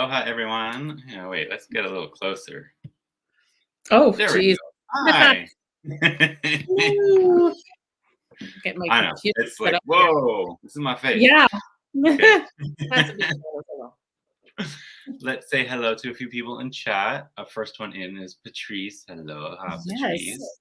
Aloha, everyone. Yeah, wait, let's get a little closer. Oh, There geez. we go. Hi. Get my I know. computer It's set like, up here. whoa, this is my face. Yeah. Okay. That's a big deal. Let's say hello to a few people in chat. Our first one in is Patrice. Hello, Yes. Patrice.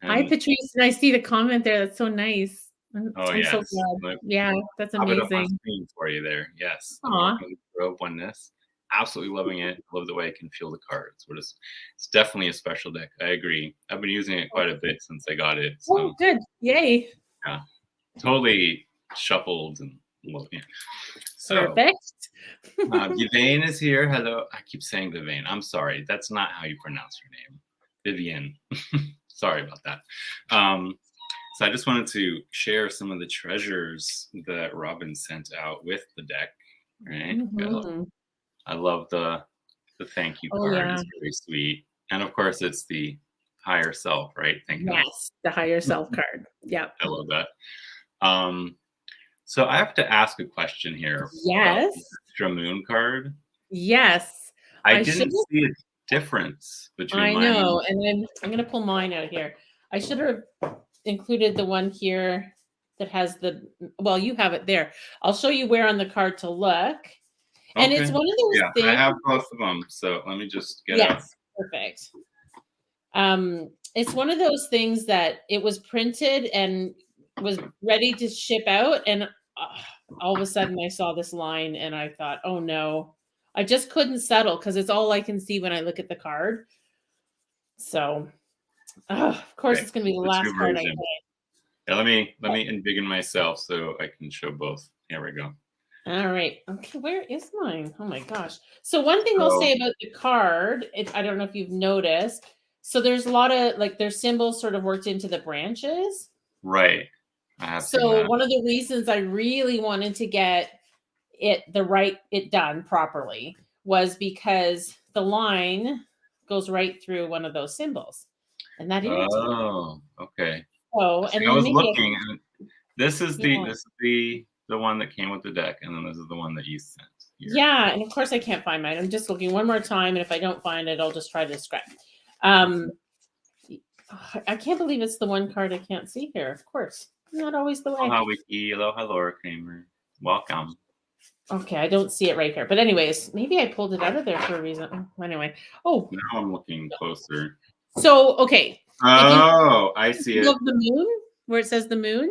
Hi, Patrice. And I see the comment there. That's so nice. I'm so yes. glad. Yeah, that's Pop it up on amazing. screen for you there. Yes. I'm Aw. working with Tarot of Oneness. Absolutely loving it. Love the way I can feel the cards. It's definitely a special deck. I agree. I've been using it quite a bit since I got it. So Oh, good. Yay. yeah, totally shuffled and yeah. So Perfect. Vivian is here. Hello. I keep saying Vivian. I'm sorry. That's not how you pronounce your name. Vivian. Sorry about that. So I just wanted to share some of the treasures that Robyn sent out with the deck. Right. Mhm. I love the thank you Oh, card. yeah. It's very sweet. And of course it's the higher self, right? Thank you. Yes, the higher self card. Yeah. I love that. So I have to ask a question here about Yes. the extra moon card. Yes. I didn't see a difference between I mine. know. And then I'm going to pull mine out here. I should have included the one here that has well, you have it there. I'll show you where on the card to look. And it's one of those things. I have both of them. So let me just get out. Perfect. It's one of those things that it was printed and was ready to ship out. And all of a sudden I saw this line and I thought, oh no, I just couldn't settle because it's all I can see when I look at the card. So, of course, it's going to be the last card I play. Yeah, let me embiggen myself so I can show both. Here we go. All right. Okay, where is mine? Oh my gosh. So one thing I'll say about the card, I don't know if you've noticed. So there's a lot of their symbols sort of worked into the branches. Right. So one of the reasons I really wanted to get it done properly was because the line goes right through one of those symbols. And that irritates me. Oh, okay. Oh, and I was looking, and this is the one that came with the deck, and then this is the one that you sent. Here. Yeah, and of course I can't find mine. I'm just looking one more time, and if I don't find it, I'll just try to describe. I can't believe it's the one card I can't see here. Of course, not always the way. Aloha, Wiki. Aloha, Laura Kramer. Welcome. Okay, I don't see it right here. But anyways, maybe I pulled it out of there for a reason. Anyway. Oh. Now I'm looking closer. So, okay. Oh, I see it. Look the moon, where it says the moon.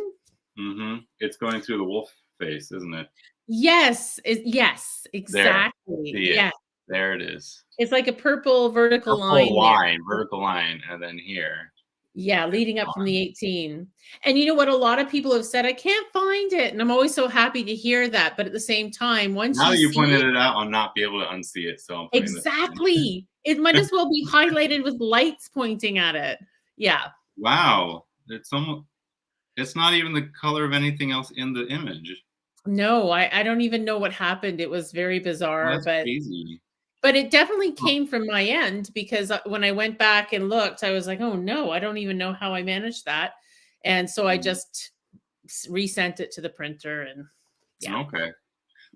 Mm-hmm. It's going through the wolf face, isn't it? Yes. Yes, exactly. Yeah. There it is. It's like a purple vertical line. Vertical line, and then here. Yeah, leading up from the 18. And you know what? A lot of people have said, I can't find it. And I'm always so happy to hear that. But at the same time, once now you pointed it out, I'll not be able to unsee it. So exactly. It might as well be highlighted with lights pointing at it. Yeah. Wow. It's not even the color of anything else in the image. No, I don't even know what happened. It was very bizarre. That's crazy. But it definitely came from my end because when I went back and looked, I was like, oh no, I don't even know how I managed that. And so I just resent it to the printer and Okay.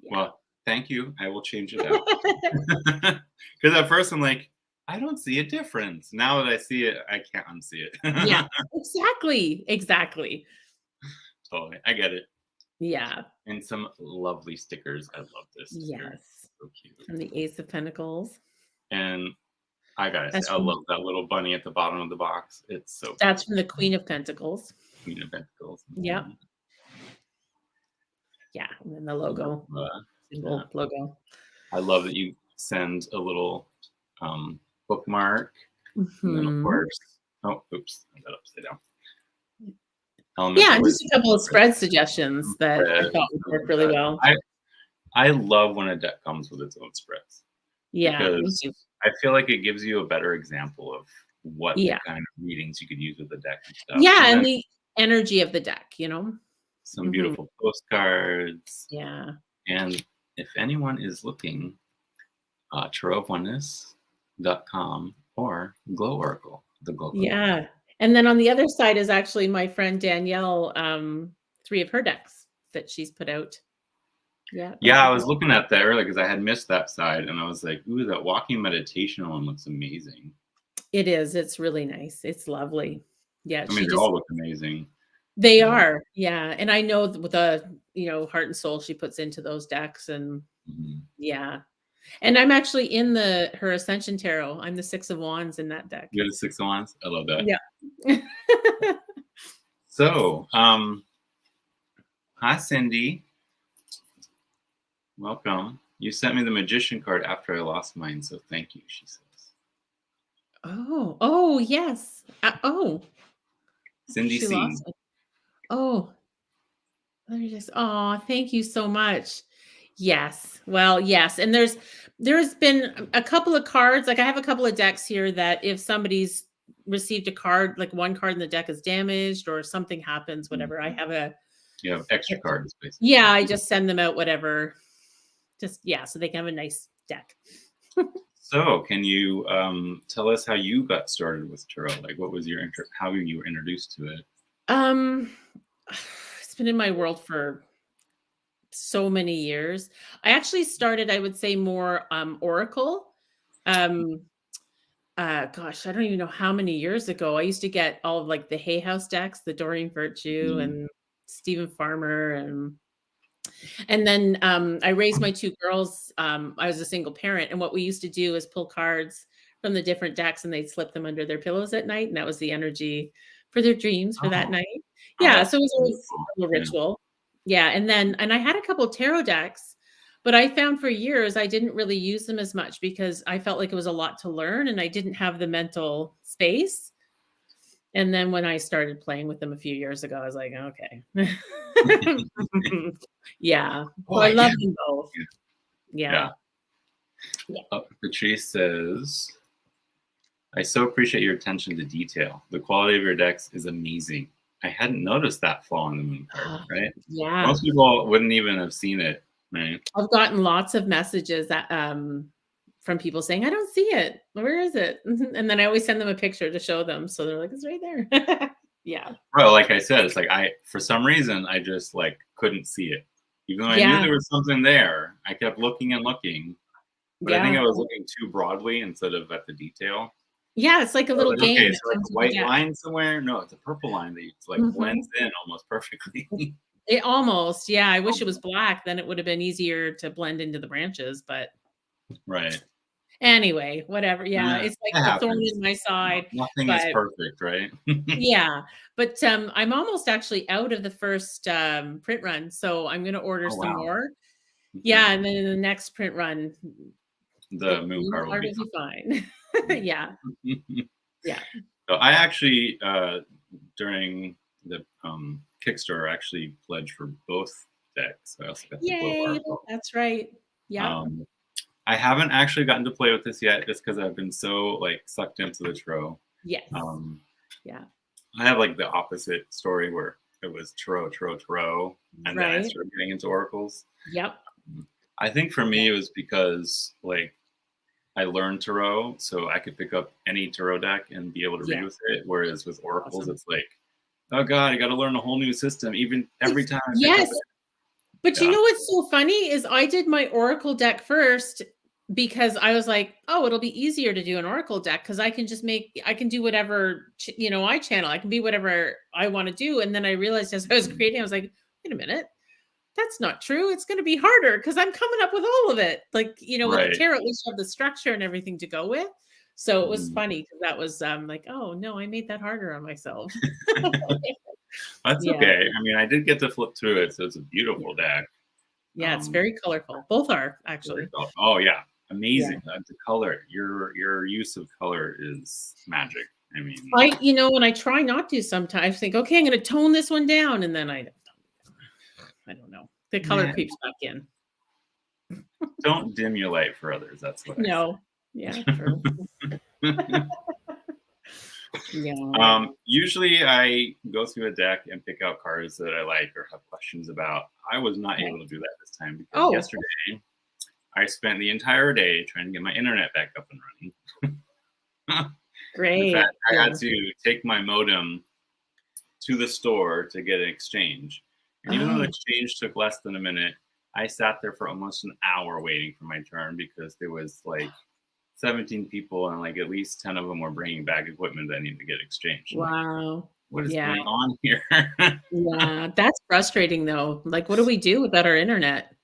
Yeah. Well, thank you. I will change it out. Because at first I'm like, I don't see a difference. Now that I see it, I can't unsee it. Yeah, exactly. Totally. I get it. Yeah. And some lovely stickers. I love this. Yes. So cute. From the Ace of Pentacles. And I gotta say, I love that little bunny at the bottom of the box. It's so That's from the Queen of Pentacles. Queen of Pentacles. Yeah. Yeah. And then the logo. Logo. I love that you send a little bookmark. And then of course, oh, oops, I got it upside down. Yeah, just a couple of spread suggestions that I thought would work really well. I love when a deck comes with its own spreads. Yeah, because I feel like it gives you a better example of what kind of readings you could use with the deck and stuff. Yeah, and the energy of the deck, Some beautiful postcards. Yeah. And if anyone is looking, tarotofoneness.com or Glow Oracle, the Glow Oracle. Yeah. And then on the other side is actually my friend Danielle, 3 of her decks that she's put out. Yeah. Yeah, I was looking at that earlier because I had missed that side, and I was like, "Ooh, that walking meditation one looks amazing." It is. It's really nice. It's lovely. Yeah, I mean, she they just all look amazing. they But are. Yeah, and I know with the, heart and soul she puts into those decks and mhm. yeah. And I'm actually in her Ascension Tarot. I'm the 6 of Wands in that deck. You got a 6 of Wands? I love that. Yeah. So, hi, Cindy. Welcome. You sent me the Magician card after I lost mine, so thank you, she says. Oh, yes. After Cindy she lost C. it. Oh, let me just thank you so much. Yes. Well, yes. And there's been a couple of cards. Like I have a couple of decks here that if somebody's received a card, like one card in the deck is damaged or something happens, whatever. I have You have extra cards, basically. yeah, I just send them out, whatever. Just yeah, so they can have a nice deck. So, can you tell us how you got started with tarot? Like, what was your how you were introduced to it? Um it's been in my world for so many years. I actually started, I would say more Oracle. Um gosh, I don't even know how many years ago. I used to get all of like the Hay House decks, the Doreen Virtue Mm. and Stephen Farmer and then I raised my two girls. I was a single parent, and what we used to do is pull cards from the different decks, and they'd slip them under their pillows at night, and that was the energy for their dreams for that Oh, night. oh, Yeah, that's so it was always beautiful. a little Yeah. ritual. Yeah, and I had a couple tarot decks, but I found for years I didn't really use them as much because I felt like it was a lot to learn, and I didn't have the mental space. And then when I started playing with them a few years ago, I was like, okay. Yeah. So I Oh, yeah. love them both. Yeah. Yeah. Yeah. Patrice says, I so appreciate your attention to detail. The quality of your decks is amazing. I hadn't noticed that flaw in the moon card, right? Yeah. Most people wouldn't even have seen it, right? I've gotten lots of messages that from people saying, I don't see it. Where is it? And then I always send them a picture to show them. So they're like, it's right there. Yeah. Well, like I said, it's like for some reason, I just like couldn't see it. Even though I knew Yeah. there was something there, I kept looking and looking, but I think I Yeah. was looking too broadly instead of at the detail. Yeah. It's like a I was little like, game okay, that so like comes a with the white deck. line somewhere? No, it's a purple line that like blends Mhm. in almost perfectly. It almost, yeah. I wish it was black. Then it would have been easier to blend into the branches. But Right. anyway, whatever. Yeah. Yeah, It's like it the thorn happens. in my side. Nothing is But perfect, right? yeah, but, I'm almost actually out of the first, print run, so I'm gonna order Oh some wow. more. Okay. Yeah, and then in the next print run, The the moon green card will card be will be fine. fine. Yeah, yeah. So I actually during the Kickstarter actually pledged for both decks. I also got the glow Yay, oracle. that's right. Yeah. Um, I haven't actually gotten to play with this yet, just because I've been so like sucked into the tarot. Yes. Um, Yeah. I have like the opposite story where it was tarot, and then I Right. started getting into oracles. Yep. I think for Yeah. me it was because like I learned tarot, so I could pick up any tarot deck and be able to read Yeah. with it. Whereas with oracles, Awesome. it's like, oh god, I got to learn a whole new system even every time I pick up. Yes. But you Yeah, know what's so funny is I did my Oracle deck first because I was like, "Oh, it'll be easier to do an Oracle deck because I can do whatever, I channel. I can be whatever I want to do." And then I realized as I was creating, I was like, "Wait a minute. That's not true. It's going to be harder because I'm coming up with all of it." Like, with the right. tarot, at least you have the structure and everything to go with. So it was Mhm. funny because that was like, "Oh, no, I made that harder on myself." That's Yeah. okay. I mean, I did get to flip through it, so it's a beautiful deck. Yeah, it's Um, very colorful. Both are very actually. cool. Oh yeah, Yeah. amazing. The color, your use of color is magic. I mean, And I try not to sometimes think, okay, I'm going to tone this one down. And then I don't know. The color man, creeps back in. don't dim your light for others. That's what I No. Yeah, true. say. Yeah. Usually I go through a deck and pick out cards that I like or have questions about. I was not Okay. able to do that this time because Oh, yesterday I spent the entire day trying to get my internet back up and running. In fact, great. I Yeah. had to take my modem to the store to get an exchange. And even though the Oh, exchange took less than a minute, I sat there for almost an hour waiting for my turn because there was like 17 people and like at least 10 of them were bringing back equipment that needed to get exchanged. Like, Wow. what is Yeah. going on here? Yeah. That's frustrating though. Like, what do we do without our internet?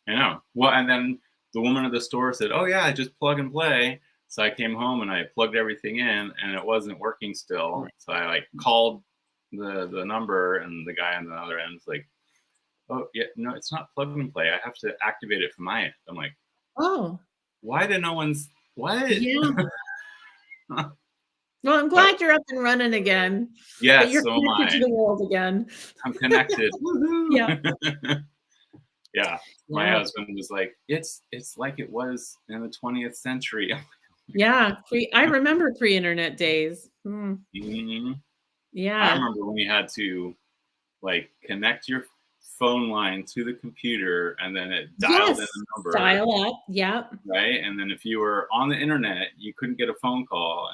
I know. Well, and then the woman at the store said, "Oh yeah, just plug and play." So I came home and I plugged everything in, and it wasn't working still. So I like called the number, and the guy on the other end was like, "Oh yeah, no, it's not plug and play. I have to activate it from my end." I'm like, Oh, "Why did no one's what?" yeah. Well, I'm glad you're up and running again. That Yes, you're so am connected to I. the world again. I'm connected. Yeah. Yeah. My Yeah. husband was like, "It's like it was in the 20th century." Yeah. I remember pre-internet days. Mm, Mhm. I yeah. remember when you had to like connect your phone line to the computer and then it dialed in Yes. a number, Dial up. Yeah. right? And then if you were on the internet, you couldn't get a phone call.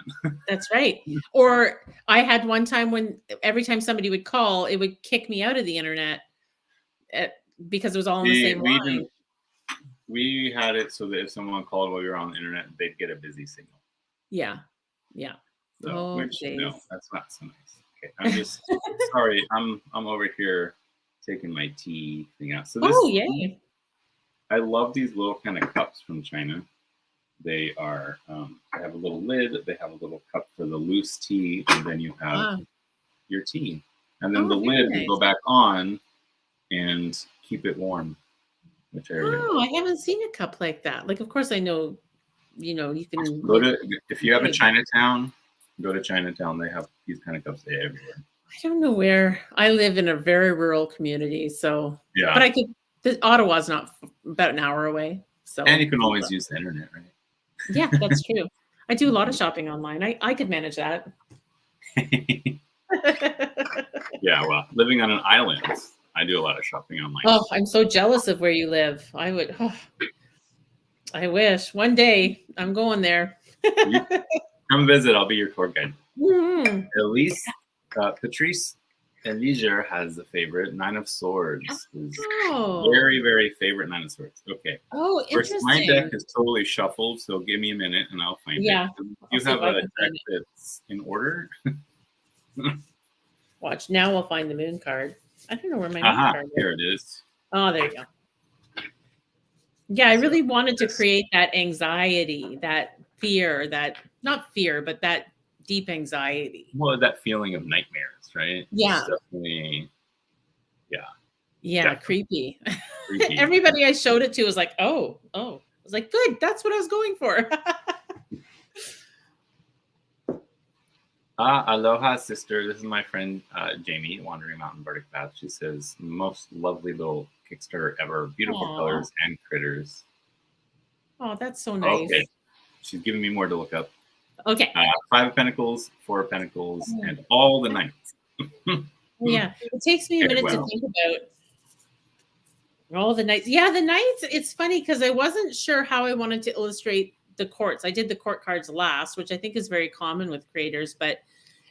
That's right. Or I had one time when every time somebody would call, it would kick me out of the internet because it was all on the same we line. didn't. We had it so that if someone called while we were on the internet, they'd get a busy signal. Yeah. Yeah. So, Oh, which no, days. that's not so nice. Okay, I'm just sorry. I'm over here taking my tea thing out. So this, Oh, yay. I love these little kind of cups from China. They are, they have a little lid, they have a little cup for the loose tea, and then you have Ah. your tea. And then Oh, the very lid will nice. go back on and keep it warm, which I really Oh, like. I haven't seen a cup like that. Like, of course, I know, you can Go get to, if you have a big. Chinatown, go to Chinatown. They have these kind of cups there everywhere. I don't know where. I live in a very rural community, so Yeah. but I could. Ottawa's not about an hour away, so And you can always use the internet, right? yeah, that's true. I do a lot of shopping online. I could manage that. Yeah, well, living on an island, I do a lot of shopping online. Oh, I'm so jealous of where you live. I would. Oh, I wish one day I'm going there. Come visit. I'll be your tour guide. Mhm. Elise, Patrice Eliger has a favorite. Nine of Swords is Oh. very, very favorite Nine of Swords. Okay. Oh, First, interesting. my deck is totally shuffled, so give me a minute and I'll find Yeah. it. I'll You see if have I a can deck find it. that's in order. Watch, now we'll find the moon card. I don't know where my moon Aha, card is. here it is. Oh, there you go. Yeah, I really wanted to create that anxiety, that fear, that not fear, but that deep anxiety. Well, that feeling of nightmares, right? Yeah. It's definitely, Yeah, definitely creepy. creepy. Everybody I showed it to was like, oh. I was like, good, that's what I was going for. Aloha, sister. This is my friend Jamie, Wandering Mountain Vertic Path. She says, most lovely little Kickstarter ever. Beautiful Aw. colors and critters. Oh, that's so nice. Okay. She's giving me more to look up. Okay. Five of Pentacles, Four of Pentacles, and all the Knights. Yeah. It takes me a minute to think about all the Knights. Yeah, the Knights, it's funny because I wasn't sure how I wanted to illustrate the courts. I did the court cards last, which I think is very common with creators,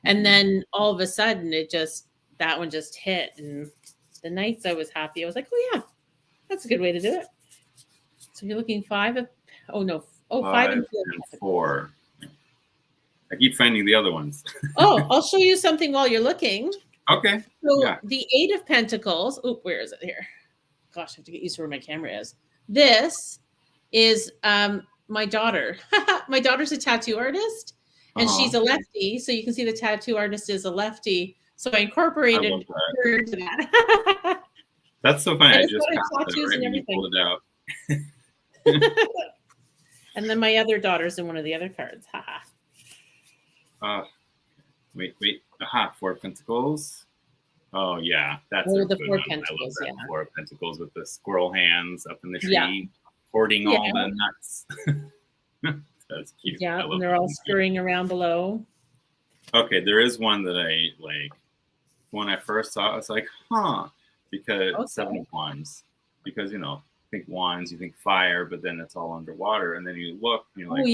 and then all of a sudden that one just hit, and the Knights, I was happy. I was like, oh yeah, that's a good way to do it. So you're looking five and four. I keep finding the other ones. Oh, I'll show you something while you're looking. Okay. So the Eight of Pentacles. Oh, where is it here? Gosh, I have to get used to where my camera is. This is my daughter. My daughter's a tattoo artist, and she's a lefty. So you can see the tattoo artist is a lefty. So I incorporated her into that. That's so funny. I just tattoos and everything. Pulled it out. And then my other daughter's in one of the other cards. Wait. Aha, Four of Pentacles. Oh yeah, that's the Four of Pentacles. Yeah, Four of Pentacles with the squirrel hands up in the tree, hoarding all the nuts. That's cute. Yeah, and they're all scurrying around below. Okay, there is one that I like. When I first saw it, I was like, because Seven of Wands. Because think wands, you think fire, but then it's all underwater, and then you look, and you're like,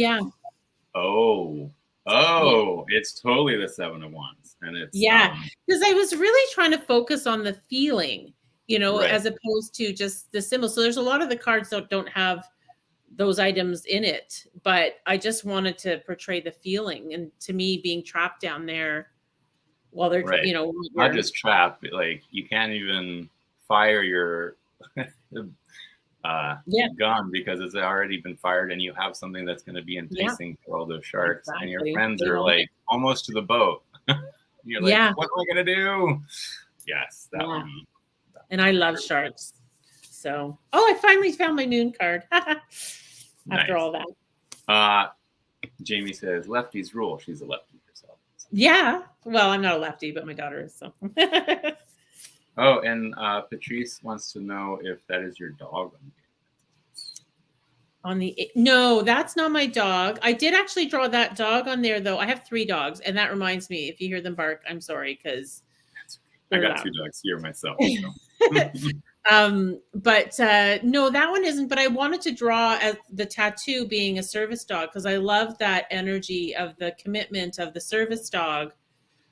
it's totally the Seven of Wands, and it's because I was really trying to focus on the feeling, you know, Right. as opposed to just the symbol. So there's a lot of the cards that don't have those items in it, but I just wanted to portray the feeling. And to me, being trapped down there while they're, Right. you know, Not you're, just trapped, but like you can't even fire your yeah, gun because it's already been fired, and you have something that's going to be yeah, enticing for all those sharks, and your exactly. friends They are love it. like almost to the boat. You're like, Yeah, what am I going to do? Yes, that yeah. one. That And one I for love sure. sharks. So, oh, I finally found my moon card after Nice. all that. Jamie says, lefties rule. She's a lefty herself. Yeah. Well, I'm not a lefty, but my daughter is. So. Oh, and Patrice wants to know if that is your dog. No, that's not my dog. I did actually draw that dog on there though. I have 3 dogs, and that reminds me, if you hear them bark, I'm sorry because I they're got loud. 2 dogs here myself. So. But no, that one isn't. But I wanted to draw as the tattoo being a service dog because I love that energy of the commitment of the service dog.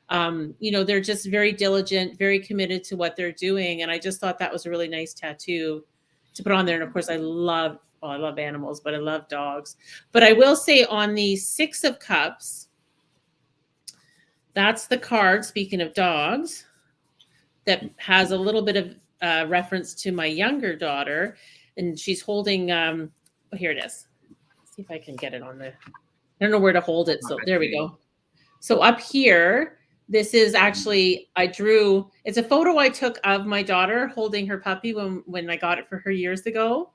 You know, they're just very diligent, very committed to what they're doing, and I just thought that was a really nice tattoo to put on there. And of course, I love animals, but I love dogs. But I will say on the 6 of Cups, that's the card. Speaking of dogs, that has a little bit of reference to my younger daughter, and she's holding. Oh, here it is. Let's see if I can get it on the. I don't know where to hold it, so there we go. So up here, this is actually I drew. It's a photo I took of my daughter holding her puppy when I got it for her years ago.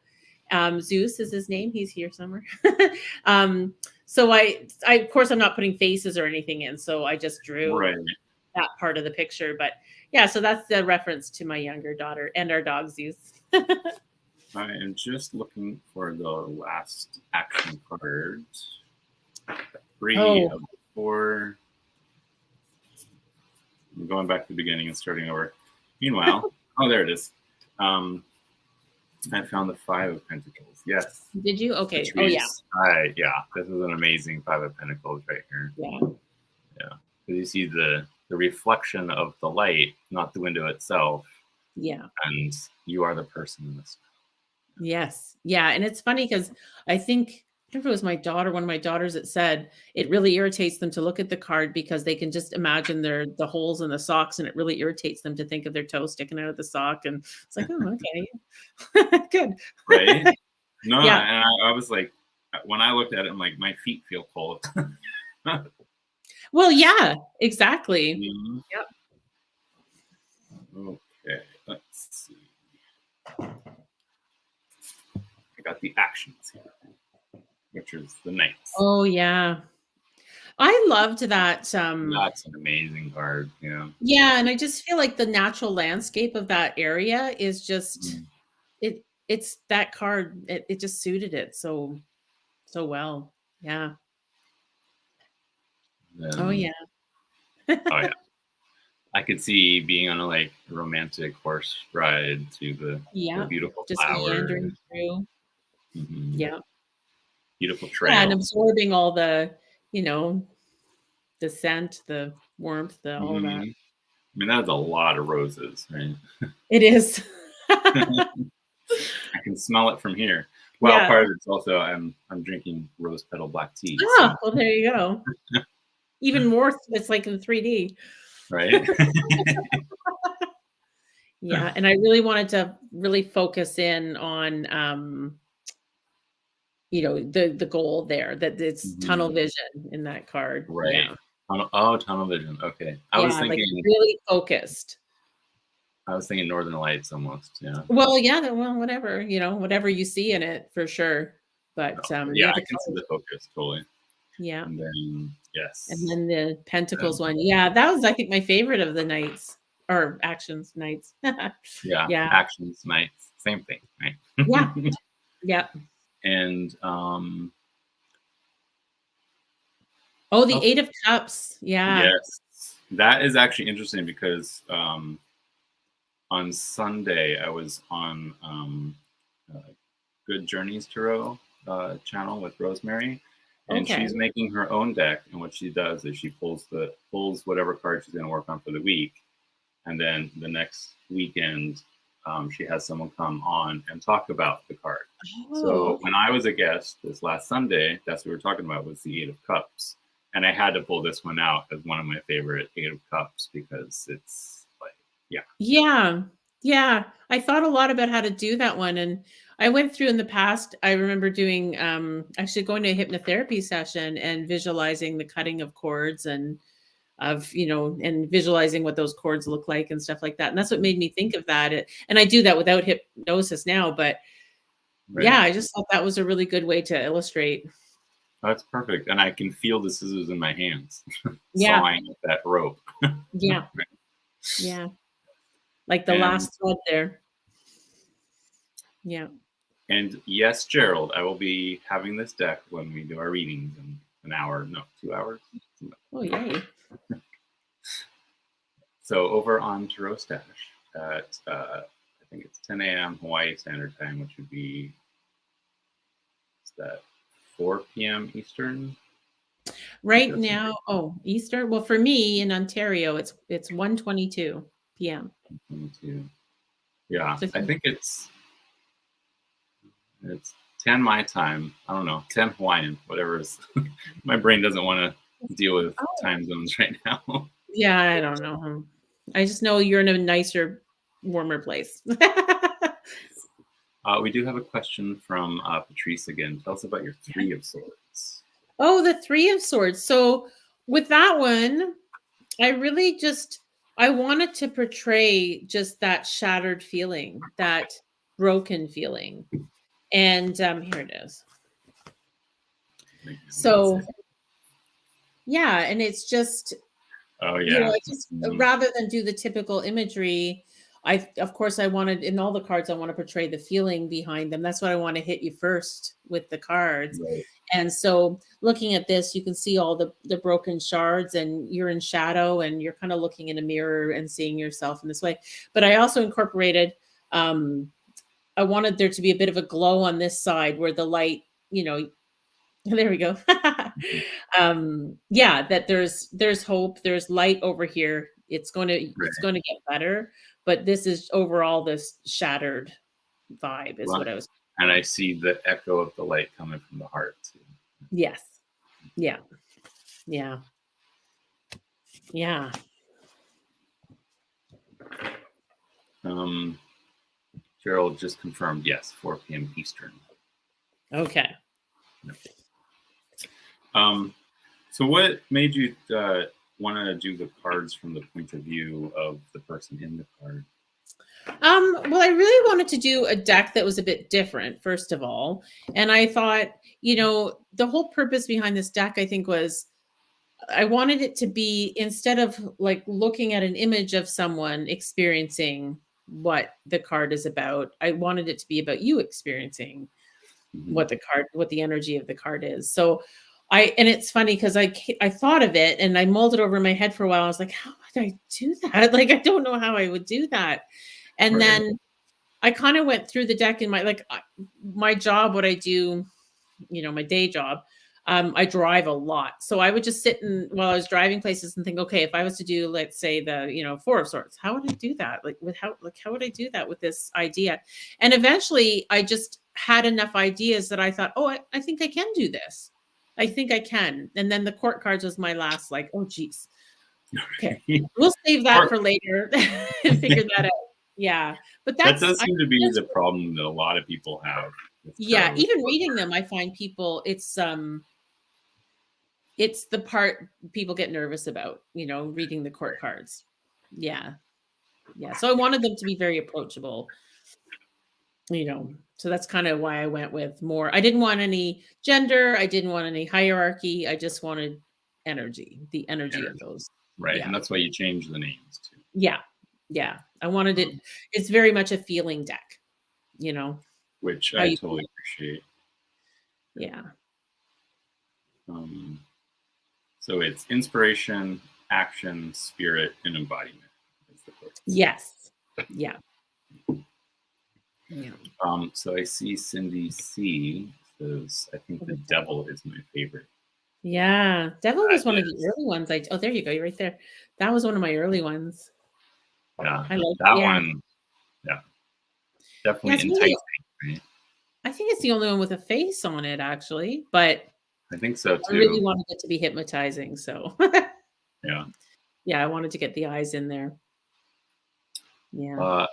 Zeus is his name. He's here somewhere. So I of course I'm not putting faces or anything in, so I just drew Right. that part of the picture. But yeah, so that's the reference to my younger daughter and our dog Zeus. I am just looking for the last action card. 3 of 4. I'm going back to the beginning and starting over. Meanwhile, oh, there it is. I found the 5 of Pentacles. Yes. Did you? Okay. Patrice. Yeah. This is an amazing 5 of Pentacles right here. Yeah. Yeah. So you see the reflection of the light, not the window itself. Yeah. And you are the person in this. Yes. Yeah. And it's funny because I think I don't know if it was my daughter, one of my daughters, that said it really irritates them to look at the card because they can just imagine the holes in the socks, and it really irritates them to think of their toe sticking out of the sock. And it's like, oh, okay, good, Right? No, yeah. and I was like, when I looked at it, I'm like, my feet feel cold. Well, yeah, exactly. Mhm. Yep. Okay, let's see. I got the actions here, which is the Knights. Oh yeah, I loved that. That's an amazing card. Yeah. Yeah, and I just feel like the natural landscape of that area is just it's that card. It just suited it so well. Yeah. Oh yeah. Oh yeah. I could see being on a like romantic horse ride to the beautiful just flowers. meandering through. Mm-hmm. Yeah. Beautiful trail. Yeah, and absorbing all the, you know, the scent, the warmth, all that. I mean, that's a lot of roses, right? It is. I can smell it from here. Well, Yeah. part of it's also I'm drinking rose petal black tea. Oh, well, there you go. Even more, it's like in 3D. Right? Yeah, and I really wanted to really focus in on you know, the goal there, that it's tunnel vision in that card. Right. Yeah. Tunnel vision. Okay. I was thinking like really focused. I was thinking Northern Lights almost. Yeah. Well, yeah, well, whatever, you know, whatever you see in it for sure. But yeah, I can see the focus totally. Yeah. And then And then the Pentacles one. Yeah, that was I think my favorite of the Knights or actions Knights. Yeah. Actions Knights. Same thing, right? Yeah. Yeah. And the 8 of Cups. Yeah. Yes. That is actually interesting because on Sunday I was on Good Journeys Tarot channel with Rosemary, and she's making her own deck. And what she does is she pulls whatever card she's going to work on for the week, and then the next weekend she has someone come on and talk about the card. Oh, So when I was a guest this last Sunday, that's what we were talking about, was the Eight of Cups. And I had to pull this one out as one of my favorite Eight of Cups because it's like, yeah. Yeah. I thought a lot about how to do that one. And I went through in the past, I remember doing actually going to a hypnotherapy session and visualizing the cutting of cords and and visualizing what those cords look like and stuff like that. And that's what made me think of that. And I do that without hypnosis now, but Right. yeah, I just thought that was a really good way to illustrate. That's perfect. And I can feel the scissors in my hands Yeah. sawing at that rope. Yeah. Yeah. Like the last thread there. Yeah. And yes, Gerald, I will be having this deck when we do our readings in an hour, no, 2 hours. Oh, yay. So over on Tarot Stash at, I think it's 10 a.m. Hawaii Standard Time, which would be, is that 4 p.m. Eastern? Right now, Easter. Well, for me in Ontario, it's 1:22 p.m. 22. Yeah, So I think it's 10 my time. I don't know, 10 Hawaiian, whatever is. My brain doesn't want to deal with time zones right now. Yeah, I don't know. I just know you're in a nicer, warmer place. We do have a question from Patrice again. Tell us about your Three of Swords. Oh, the Three of Swords. So with that one, I wanted to portray just that shattered feeling, that broken feeling. And here it is. So yeah, and it's just, rather than do the typical imagery, of course I wanted, in all the cards, I want to portray the feeling behind them. That's what I want to hit you first with the cards. Right. And so looking at this, you can see all the broken shards, and you're in shadow, and you're kind of looking in a mirror and seeing yourself in this way. But I also incorporated, I wanted there to be a bit of a glow on this side where the light, there we go. That there's hope, there's light over here. It's going to get better, but this is overall this shattered vibe is what I was. And I see the echo of the light coming from the heart too. Yes. Yeah. Yeah. Yeah. Gerald just confirmed, yes, 4 p.m. Eastern. Okay. So what made you want to do the cards from the point of view of the person in the card? Well, I really wanted to do a deck that was a bit different, first of all. And I thought, the whole purpose behind this deck, I think, was I wanted it to be, instead of like looking at an image of someone experiencing what the card is about, I wanted it to be about you experiencing what the energy of the card is. So and it's funny because I thought of it and I mulled it over in my head for a while. I was like, how would I do that? Like, I don't know how I would do that. And then I kind of went through the deck in my job, what I do, my day job. I drive a lot. So I would just sit while I was driving places and think, okay, if I was to do, let's say the Four of Swords, how would I do that? How would I do that with this idea? And eventually I just had enough ideas that I thought, I think I can do this. I think I can. And then the court cards was my last, oh, geez. Okay. We'll save that for later and figure that out. Yeah. But that does seem to be the problem that a lot of people have. Yeah. Even reading them, I find people, it's the part people get nervous about, reading the court cards. Yeah. Yeah. So I wanted them to be very approachable, so that's kind of why I went with more. I didn't want any gender. I didn't want any hierarchy. I just wanted the energy of those. Right. Yeah. And that's why you changed the names too. Yeah. Yeah. I wanted it. It's very much a feeling deck, which I totally appreciate. Yeah. So it's inspiration, action, spirit, and embodiment. Yes. Yeah. Yeah. So I see Cindy C says, I think the devil is my favorite. Yeah. Devil was one of the early ones. There you go. You're right there. That was one of my early ones. Yeah. I like that one. Yeah. definitely it's really, enticing, right? I think it's the only one with a face on it, actually, but I think so I really too. wanted it to be hypnotizing, so Yeah. yeah, I wanted to get the eyes in there. Yeah.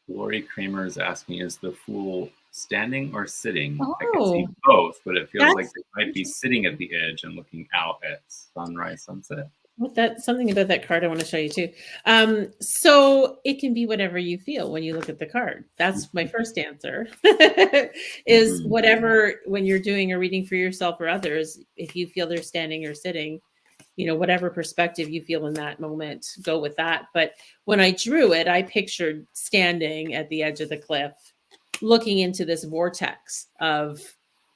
Lori Kramer is asking, is the Fool standing or sitting? I can see Oh, both, but it feels like that's they might be sitting at the edge and looking out at sunrise, sunset. what that something about that card I want to show you too. So it can be whatever you feel when you look at the card. That's my first answer. Is Mhm. whatever when you're doing a reading for yourself or others, if you feel they're standing or sitting, whatever perspective you feel in that moment, go with that. But when I drew it, I pictured standing at the edge of the cliff, looking into this vortex of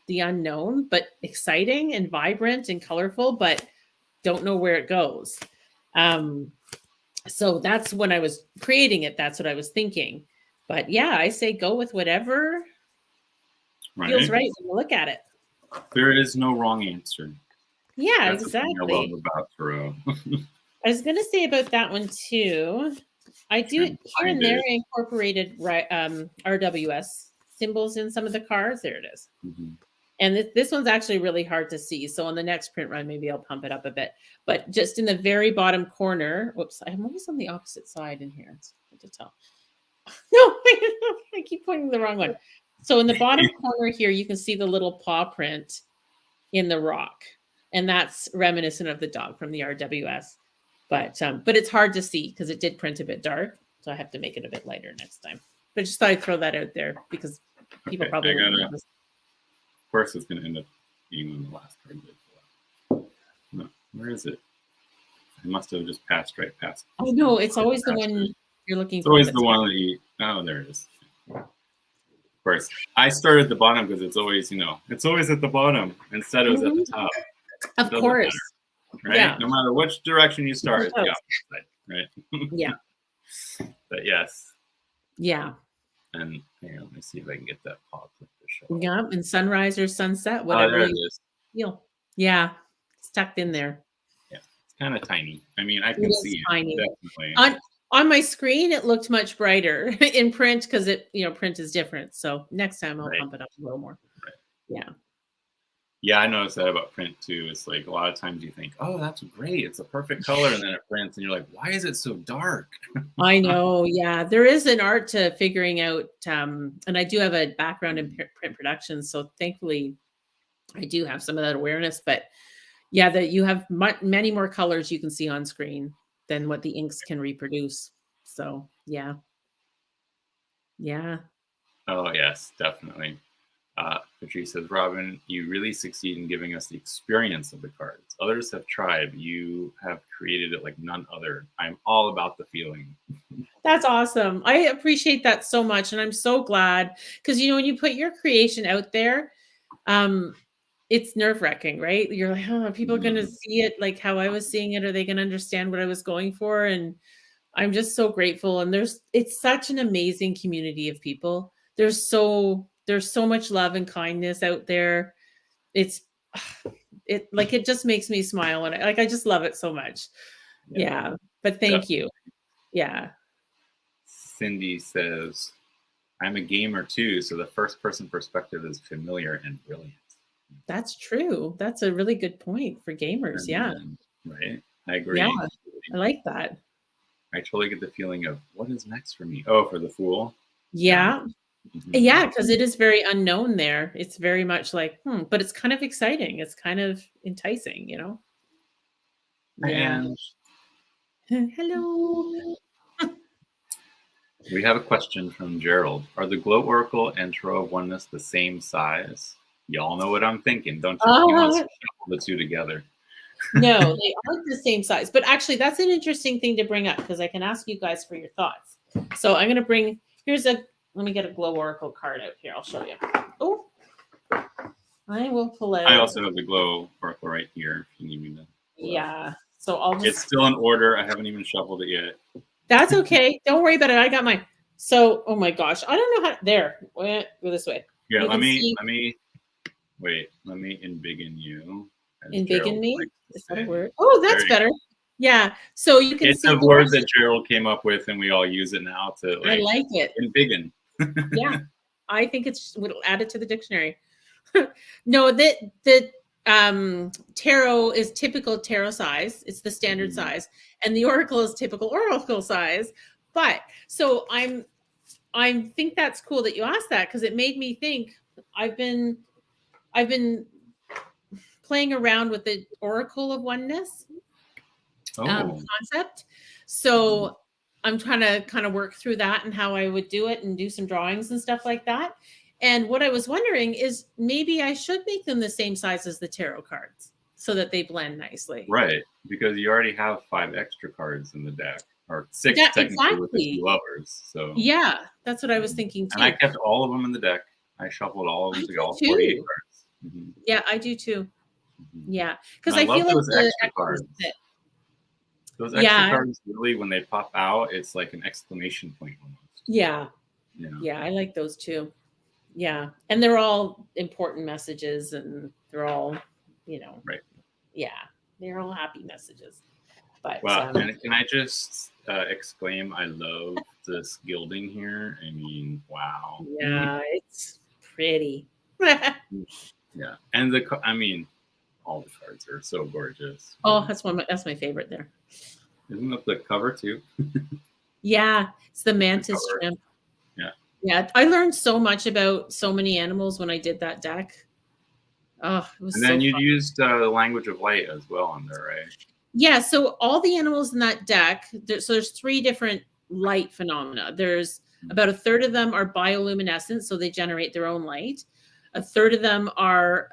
the unknown, but exciting and vibrant and colorful, but don't know where it goes. So that's when I was creating it. That's what I was thinking. But yeah, I say go with whatever feels Right? right when you look at it. There is no wrong answer. Yeah, That's the thing I love exactly. about tarot. I was gonna say about that one too. I do Trying it to here find and there. it. I incorporated RWS symbols in some of the cards. There it is. Mhm. And this one's actually really hard to see. So on the next print run, maybe I'll pump it up a bit. But just in the very bottom corner, whoops, I'm always on the opposite side in here. It's hard to tell. No, I keep pointing the wrong one. So in the bottom corner here, you can see the little paw print in the rock. And that's reminiscent of the dog from the RWS. But it's hard to see because it did print a bit dark. So I have to make it a bit lighter next time. But I just thought I'd throw that out there because people Okay, probably won't know this. of course, it's going to end up being on the last card. No, where is it? I must have just passed right past. Oh no, it's always the one you're looking It's for. always the one that you. Oh, there it is. Of course, I start at the bottom because it's always, it's always at the bottom instead of at the top. Of course. Matter, right? Yeah. No matter which direction you start, it's the opposite side, right? Yeah. But yes. Yeah. And here, let me see if I can get that paw clip to show. Yeah, and sunrise or sunset, whatever there you it is. feel. Yeah, it's tucked in there. Yeah, it's kind of tiny. I mean, I can see tiny. it definitely. On my screen, it looked much brighter in print because print is different. So next time I'll pump it up a little more. Right. Yeah. Yeah, I noticed that about print too. It's like a lot of times you think, oh, that's great. It's a perfect color. And then it prints and you're like, why is it so dark? I know. Yeah. There is an art to figuring out. And I do have a background in print production. So thankfully, I do have some of that awareness. But yeah, that you have many more colors you can see on screen than what the inks can reproduce. So yeah. Yeah. Oh, yes, definitely. Patrice says, Robyn, you really succeed in giving us the experience of the cards. Others have tried. You have created it like none other. I'm all about the feeling. That's awesome. I appreciate that so much. And I'm so glad because, when you put your creation out there, it's nerve-wracking, right? You're like, oh, are people going to see it like how I was seeing it? Are they going to understand what I was going for? And I'm just so grateful. And it's such an amazing community of people. There's so much love and kindness out there. It just makes me smile. And I just love it so much. Yeah. But thank you. Yeah. Cindy says, I'm a gamer too, so the first person perspective is familiar and brilliant. That's true. That's a really good point for gamers. Yeah. Right. I agree. Yeah. I like that. I totally get the feeling of what is next for me? Oh, for the Fool. Yeah. Yeah, because it is very unknown there. It's very much like, but it's kind of exciting. It's kind of enticing, Yeah. And hello. We have a question from Gerald. Are the Glow Oracle and Tarot of Oneness the same size? Y'all know what I'm thinking, don't you? You want to shuffle the two together. No, they aren't the same size. But actually, that's an interesting thing to bring up because I can ask you guys for your thoughts. So I'm going to let me get a Glow Oracle card out here. I'll show you. Oh, I will pull out. I also have the Glow Oracle right here if you need me to. Yeah. So I'll just. It's still in order. I haven't even shuffled it yet. That's okay. Don't worry about it. I got mine. So, oh my gosh, I don't know how. There, go this way. Yeah, let me embiggen you. Embiggen me? Is that a word? Oh, that's better. Yeah. So you can see. It's a word that Gerald came up with, and we all use it now to. I like it. Embiggen. Yeah, I think it's would add it to the dictionary. No, the tarot is typical tarot size. It's the standard size, and the oracle is typical oracle size. But so I think that's cool that you asked that, because it made me think. I've been playing around with the Oracle of Oneness concept. So I'm trying to kind of work through that and how I would do it and do some drawings and stuff like that. And what I was wondering is maybe I should make them the same size as the tarot cards so that they blend nicely. Right, because you already have 5 extra cards in the deck, or 6 technically with the 2 lovers. So yeah, that's what I was thinking too. And I kept all of them in the deck. I shuffled all of them to all 48 cards. Yeah, I do too. Yeah, because I feel love like those the extra cards. Those extra cards, really, when they pop out, it's like an exclamation point almost. Yeah. Yeah, I like those too. Yeah, and they're all important messages, and they're all, right. Yeah, they're all happy messages. But well, and can I just exclaim, I love this gilding here. I mean, wow. Yeah, it's pretty. Yeah, and all the cards are so gorgeous. Oh, that's my favorite there. Isn't that the cover too? Yeah, it's the mantis shrimp. Yeah, I learned so much about so many animals when I did that deck. Oh, it was and then you used the language of light as well on there, right? Yeah, so all the animals in that deck, there's 3 different light phenomena. There's about a third of them are bioluminescent, so they generate their own light. A third of them are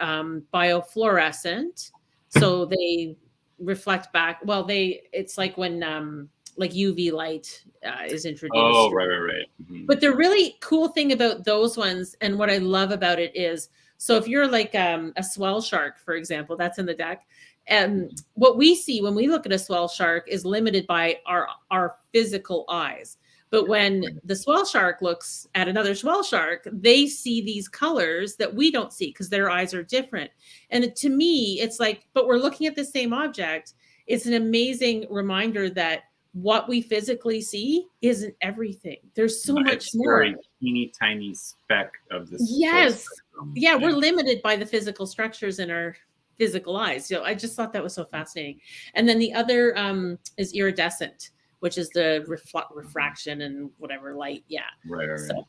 biofluorescent, so they reflect back. Well, it's like when like UV light is introduced. Oh, right. But the really cool thing about those ones, and what I love about it is, so if you're like a swell shark, for example, that's in the deck. And what we see when we look at a swell shark is limited by our physical eyes. But when the swell shark looks at another swell shark, they see these colors that we don't see because their eyes are different. And to me, it's like, but we're looking at the same object. It's an amazing reminder that what we physically see isn't everything. There's so much more. Very teeny tiny speck of this. Yes. Yeah, we're limited by the physical structures in our physical eyes. So I just thought that was so fascinating. And then the other is iridescent, which is the refraction and whatever light. Yeah. Right. So,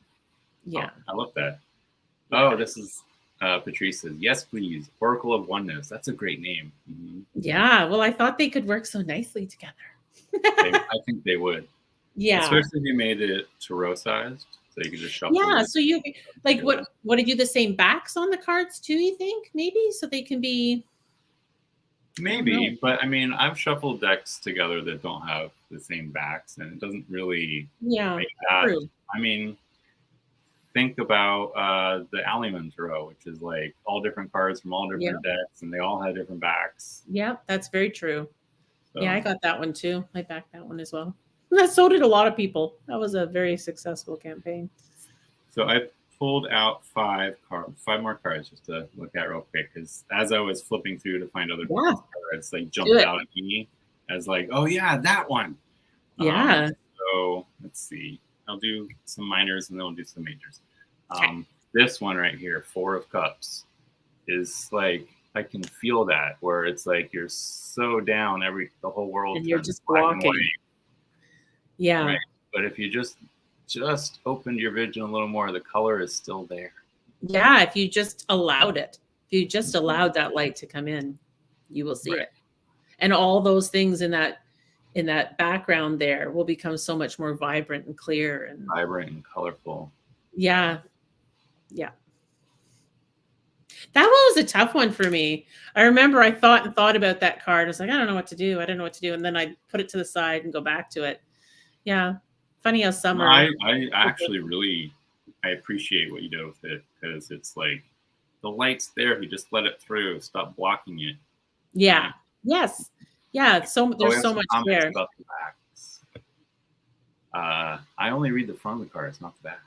yeah. Oh, I love that. Oh, this is Patrice says, yes, please. Oracle of Oneness. That's a great name. Yeah. Well, I thought they could work so nicely together. I think they would. Yeah. Especially if you made it tarot sized, so you could just shuffle. Yeah. So you like what did you do the same backs on the cards too? You think maybe so they can be. Maybe, but I mean, I've shuffled decks together that don't have the same backs, and it doesn't really make that. True. I mean, think about the Aliman Tarot, which is like all different cards from all different decks, and they all have different backs. Yeah, that's very true. So, yeah, I got that one too. I backed that one as well. So did a lot of people. That was a very successful campaign. So I pulled out 5 more cards just to look at real quick, because as I was flipping through to find other cards, like jumped out at me as like, oh yeah, that one. Yeah. So let's see. I'll do some minors and then we'll do some majors. This one right here, 4 of Cups, is like, I can feel that, where it's like you're so down, the whole world, and you're just walking. Yeah. Right? But if you just opened your vision a little more, the color is still there. Yeah, if you just allowed it, if you just allowed that light to come in, you will see it. And all those things in that background there will become so much more vibrant and clear and colorful. Yeah. Yeah. That one was a tough one for me. I remember I thought about that card. I was like, I don't know what to do. And then I put it to the side and go back to it. Yeah. Funny how summer. I actually really, I appreciate what you do with it, because it's like the light's there. If you just let it through, stop blocking it. Yeah. Yes. Yeah. So there's so much there. About the backs. I only read the front of the cards, not the backs.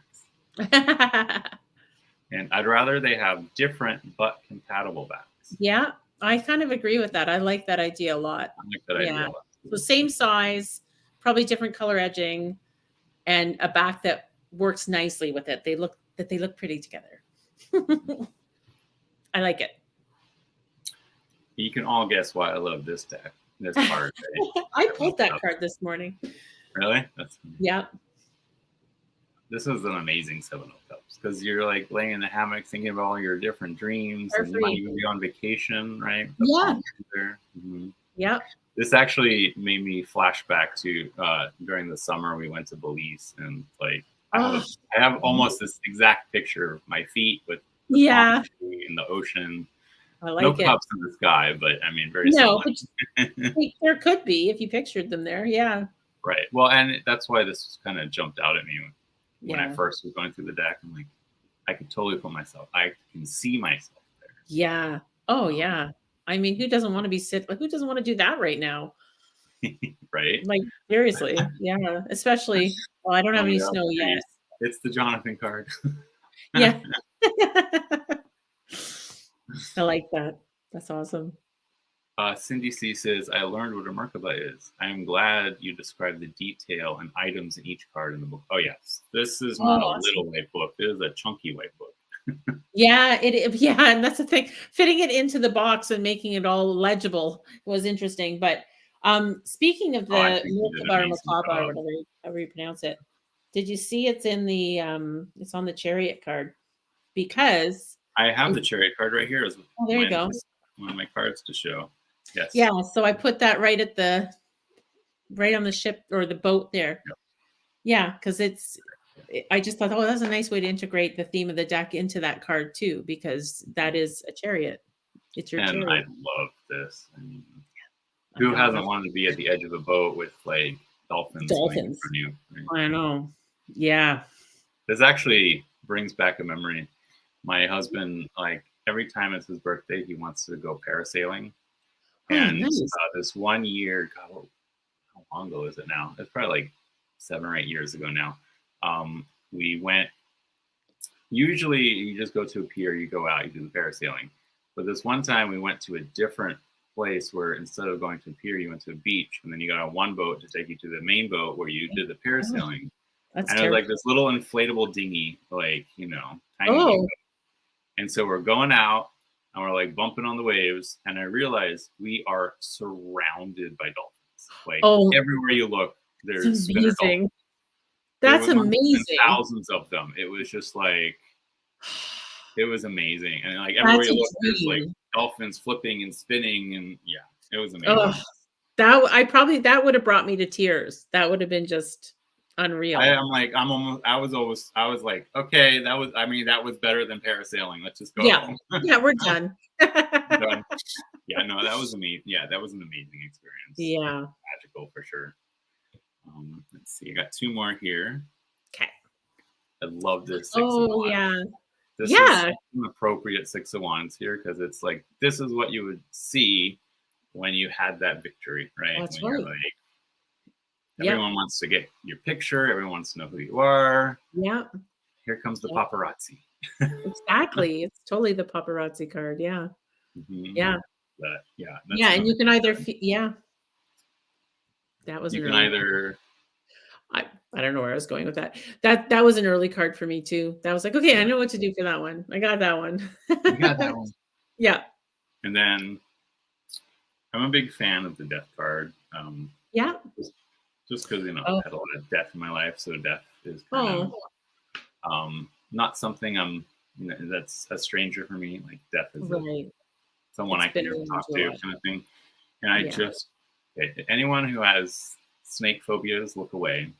And I'd rather they have different but compatible backs. Yeah, I kind of agree with that. I like that idea a lot. I like that idea a lot. So same size, probably different color edging, and a back that works nicely with it. They look pretty together. I like it. You can all guess why I love this deck, this card. Right? I pulled that card this morning. Really? Yeah. This is an amazing Seven of Cups because you're like laying in the hammock thinking about all your different dreams, and you might even be on vacation, right? Yeah. Mm-hmm. Yep. This actually made me flash back to during the summer we went to Belize, and like I have almost this exact picture of my feet with the palm tree in the ocean. I like no it. cups in the sky, but I mean very No, similar. there could be if you pictured them there. Yeah. Right. Well, and that's why this kind of jumped out at me when I first was going through the deck. I'm like, I could totally put myself. I can see myself there. Yeah. Oh yeah. I mean, who doesn't want to be who doesn't want to do that right now? Right. Like seriously. Yeah. Especially. Well, I don't have any snow yet. It's the Jonathan card. Yeah. I like that. That's awesome. Cindy C says, I learned what a Merkaba is. I am glad you described the detail and items in each card in the book. Oh, yes. This is not a little white book. It is a chunky white book. Yeah, and that's the thing. Fitting it into the box and making it all legible was interesting. But speaking of the Merkaba or Merkaba, or however you pronounce it, did you see it's in the it's on the Chariot card? Because I have the Chariot card right here. Oh, there you go. One of my cards to show. Yes. Yeah, so I put that right on the ship or the boat there. Yep. Yeah, because I just thought, that's a nice way to integrate the theme of the deck into that card too, because that is a chariot. It's your chariot. I love this. I mean, who hasn't wanted to be at the edge of a boat with like dolphins? In front of you, right? I know. Yeah. This actually brings back a memory. My husband, like every time it's his birthday, he wants to go parasailing. And nice. This 1 year, God, how long ago is it now? It's probably like 7 or 8 years ago now. We went, usually you just go to a pier, you go out, you do the parasailing. But this one time we went to a different place where instead of going to a pier, you went to a beach, and then you got on one boat to take you to the main boat where you did the parasailing. That's and it was like this little inflatable dinghy, like, tiny. And so we're going out, and we're like bumping on the waves, and I realized we are surrounded by dolphins. Like everywhere you look, there's spinner dolphins. That's amazing. Thousands of them. It was just like, it was amazing. And like everywhere you look, there's like dolphins flipping and spinning, and yeah, it was amazing. That would have brought me to tears. That would have been just unreal. I was like, okay, that was better than parasailing. Let's just go home. Yeah, we're done. Done. Yeah, no, that was amazing. Yeah, that was an amazing experience. Yeah. Magical for sure. Let's see. I got 2 more here. Okay. I love this 6 of Wands. Yeah. This is an appropriate 6 of Wands here, because it's like, this is what you would see when you had that victory, right? That's when right. You're like, everyone wants to get your picture. Everyone wants to know who you are. Yeah. Here comes the paparazzi. Exactly. It's totally the paparazzi card. Yeah. Mm-hmm. Yeah. And you can either, that was. You can either. I don't know where I was going with that. That was an early card for me too. That was like, okay, I know what to do for that one. I got that one. You got that one. Yeah. And then I'm a big fan of the death card. Yeah. Just because, I've had a lot of death in my life. So death is kind of not something that's a stranger for me. Like death is someone I can never talk to kind of thing. And I anyone who has snake phobias, look away.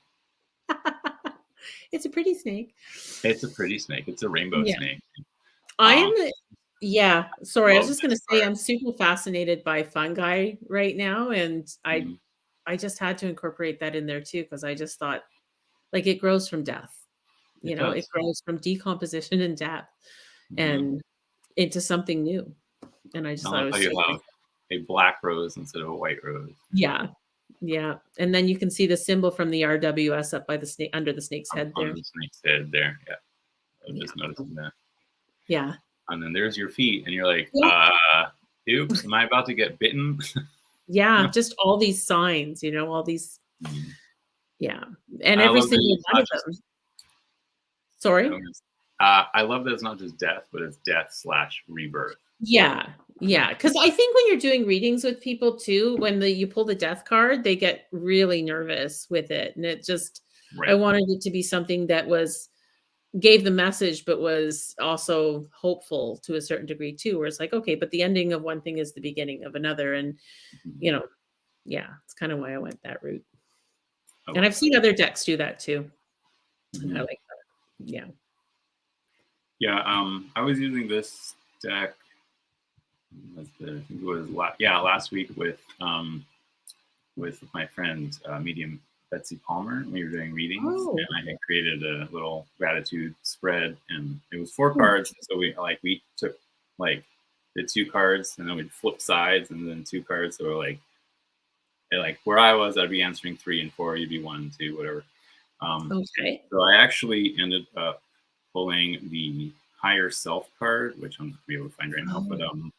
It's a pretty snake. It's a pretty snake. It's a rainbow snake. Sorry, I was just going to say I'm super fascinated by fungi right now, and I just had to incorporate that in there too, because I just thought, like, it grows from death. It grows from decomposition and death, and into something new. And I just thought it was you have a black rose instead of a white rose. Yeah. Yeah. And then you can see the symbol from the RWS up by the snake, under the snake's head there. The snake's head there. Yeah. I was just noticing that. Yeah. And then there's your feet, and you're like, oops, am I about to get bitten? Yeah. Just all these signs, all these. Yeah. And every single one of them. Sorry? I love that it's not just death, but it's death/rebirth. Yeah. Yeah. Because I think when you're doing readings with people too, when you pull the death card, they get really nervous with it. And it just, I Right. wanted it to be something that gave the message, but was also hopeful to a certain degree too, where it's like, okay, but the ending of one thing is the beginning of another. And, Mhm. you know, yeah, it's kind of why I went that route. I And love I've seen other decks do that too. that. And I Mhm. like that. Yeah. Yeah. I was using this deck. I think it was last week with my friend medium Betsy Palmer. We were doing readings, Oh. and I had created a little gratitude spread, and it was 4 Hmm. cards. So we took like the 2 cards, and then we'd flip sides, and then 2 cards. So like where I was, I'd be answering 3 and 4. You'd be 1 and 2, whatever. Um, Okay. so I actually ended up pulling the higher self card, which I'm not gonna be able to find right now, but Oh.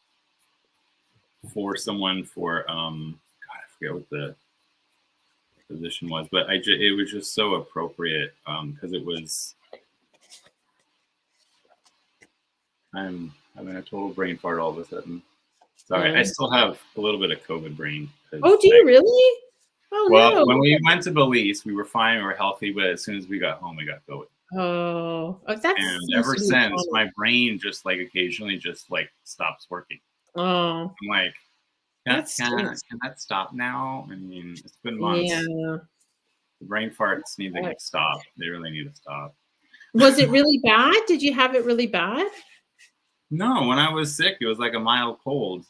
for someone for God, I forget what the position was, but it was just so appropriate because it was I'm having a total brain fart all of a sudden. Sorry, I Oh. still have a little bit of COVID brain Oh, because do you really? well, Oh when no. we went to Belize, we were fine, we were healthy, but as soon as we got home, we got COVID. Oh, that And seems ever to be since, common. my brain just like occasionally just like stops working. Oh, I'm like, that stinks. can that stop now? I mean, it's been months. Yeah. The brain farts need to stop. They really need to stop. Was it really bad? Did you have it really bad? No, when I was sick, it was like a mild cold.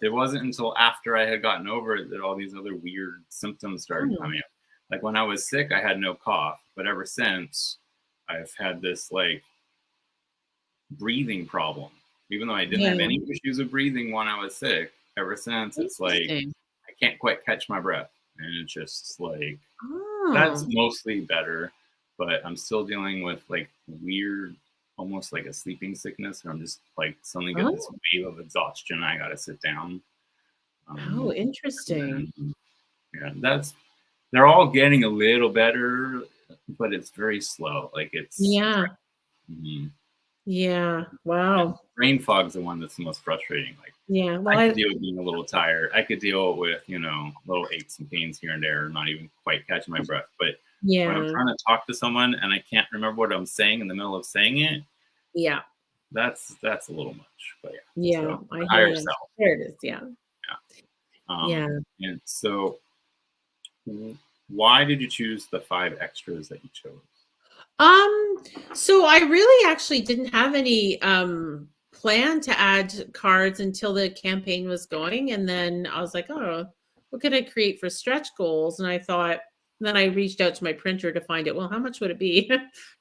It wasn't until after I had gotten over it that all these other weird symptoms started Oh, coming up. Like when I was sick, I had no cough, but ever since, I've had this like breathing problem. Even though I didn't yeah. have any issues with breathing when I was sick, ever since it's like Interesting. I can't quite catch my breath. And it's just like that's Oh. mostly better, but I'm still dealing with like weird, almost like a sleeping sickness. And I'm just like suddenly get this Oh. wave of exhaustion. I got to sit down. Oh, Um, interesting. and yeah, they're all getting a little better, but it's very slow. Like it's Yeah. mhm. Yeah. And Wow. brain fog's the one that's the most frustrating. Like Yeah. Well, I could deal with being a little tired. I could deal with, little aches and pains here and there, not even quite catching my breath. But when I'm yeah. trying to talk to someone and I can't remember what I'm saying in the middle of saying it, Yeah. that's a little much. But yeah, Yeah. so I hear higher you. self. There it is. Yeah. Yeah. Yeah. And so why did you choose the 5 extras that you chose? Um, so I really actually didn't have any plan to add cards until the campaign was going. And then I was like, oh, what could I create for stretch goals? And I thought, then I reached out to my printer to find it. Well, how much would it be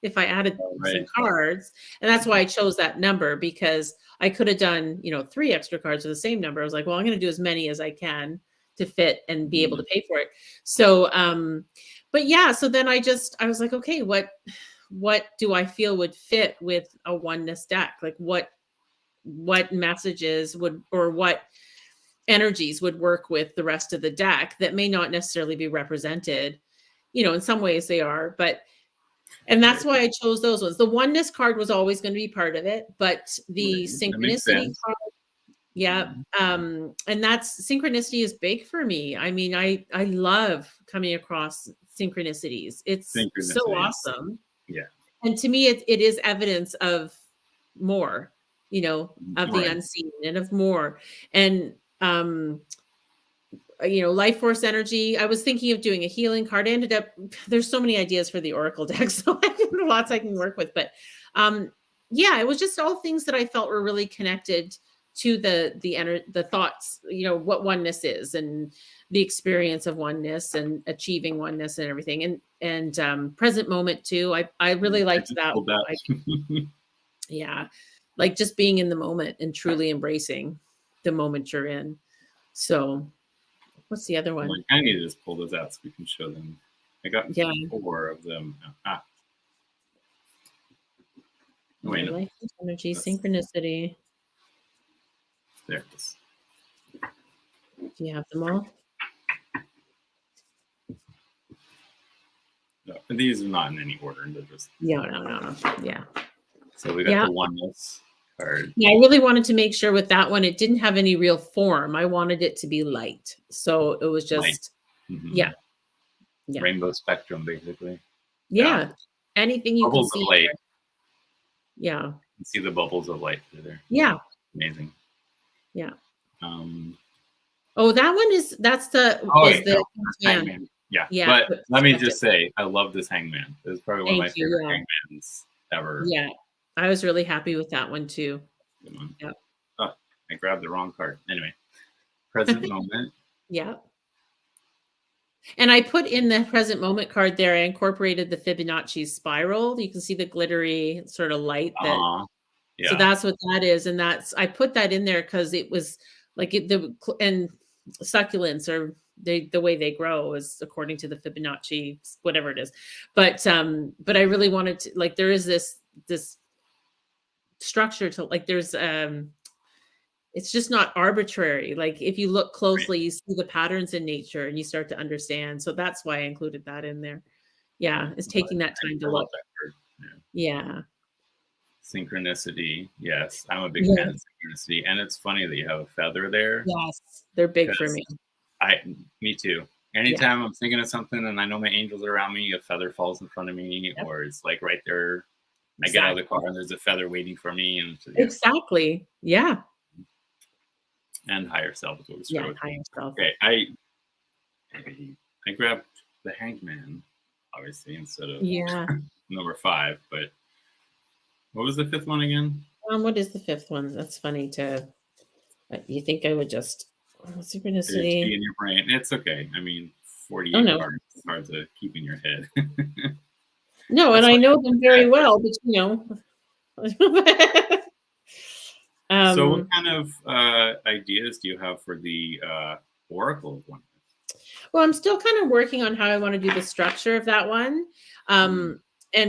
if I added some Right. cards? And that's why I chose that number, because I could have done, 3 extra cards with the same number. I was like, well, I'm going to do as many as I can to fit and be able Mhm. to pay for it. So, but yeah, so then I was like, okay, what do I feel would fit with a oneness deck? Like what messages would, or what energies would work with the rest of the deck that may not necessarily be represented. In some ways they are, but and that's Right. why I chose those ones. The oneness card was always going to be part of it, but the Right. That makes synchronicity sense. card, yeah. Mhm. And that's synchronicity is big for me. I mean, I love coming across synchronicities. It's so Synchronicity. awesome. Yeah. And to me, it is evidence of more, of the Right. unseen and of more. And, life force energy. I was thinking of doing a healing card. I ended up, there's so many ideas for the Oracle deck. So lots I can work with. But yeah, it was just all things that I felt were really connected to the thoughts, what oneness is and the experience of oneness and achieving oneness and everything. And present moment too. I really I liked just that. pulled that. Yeah. Like just being in the moment and truly embracing the moment you're in. So what's the other I'm one? like, I need to just pull those out so we can show them. I got Yeah. 4 of them. Yeah. Wait, no. Life is energy, That's, synchronicity. there it is. Do you have them all? And these are not in any order. They're just no. Yeah. So we got the oneness card. Yeah, I really wanted to make sure with that one, it didn't have any real form. I wanted it to be light. So it was just, yeah. Rainbow spectrum, basically. Yeah. Anything you bubbles can see. Of light. Yeah. You can see the bubbles of light through there. Yeah. Amazing. Yeah. Oh, that one that's the hangman. Yeah. But let me just say, I love this hangman. This is probably one of my favorite hangmans ever. Yeah. I was really happy with that one too. Good one. Yeah. Oh, I grabbed the wrong card. Anyway, present moment. Yeah. And I put in the present moment card there, I incorporated the Fibonacci spiral. You can see the glittery sort of light that. So that's what that is. And I put that in there because it was like and succulents are the way they grow is according to the Fibonacci, whatever it is. But I really wanted to, like, there is this structure to, like, there's it's just not arbitrary. Like, if you look closely, you see the patterns in nature and you start to understand. So that's why I included that in there. Yeah, it's taking that time to look. Yeah. Synchronicity. Yes, I'm a big fan of synchronicity. And it's funny that you have a feather there. Yes, they're big for me. Me too. Anytime I'm thinking of something and I know my angels are around me, a feather falls in front of me, or it's like right there. I get out of the car and there's a feather waiting for me. And exactly. Yeah. And higher self is what we start with. Higher self. Okay, I grabbed the hangman, obviously, instead of number 5. But what was the 5th one again? What is the 5th one? That's funny you think I would just synchronicity in your brain. It's okay. I mean, 48 cards is hard to keep in your head. No, and I know them very well, but so what kind of ideas do you have for the Oracle of Oneness? Well, I'm still kind of working on how I want to do the structure of that one. And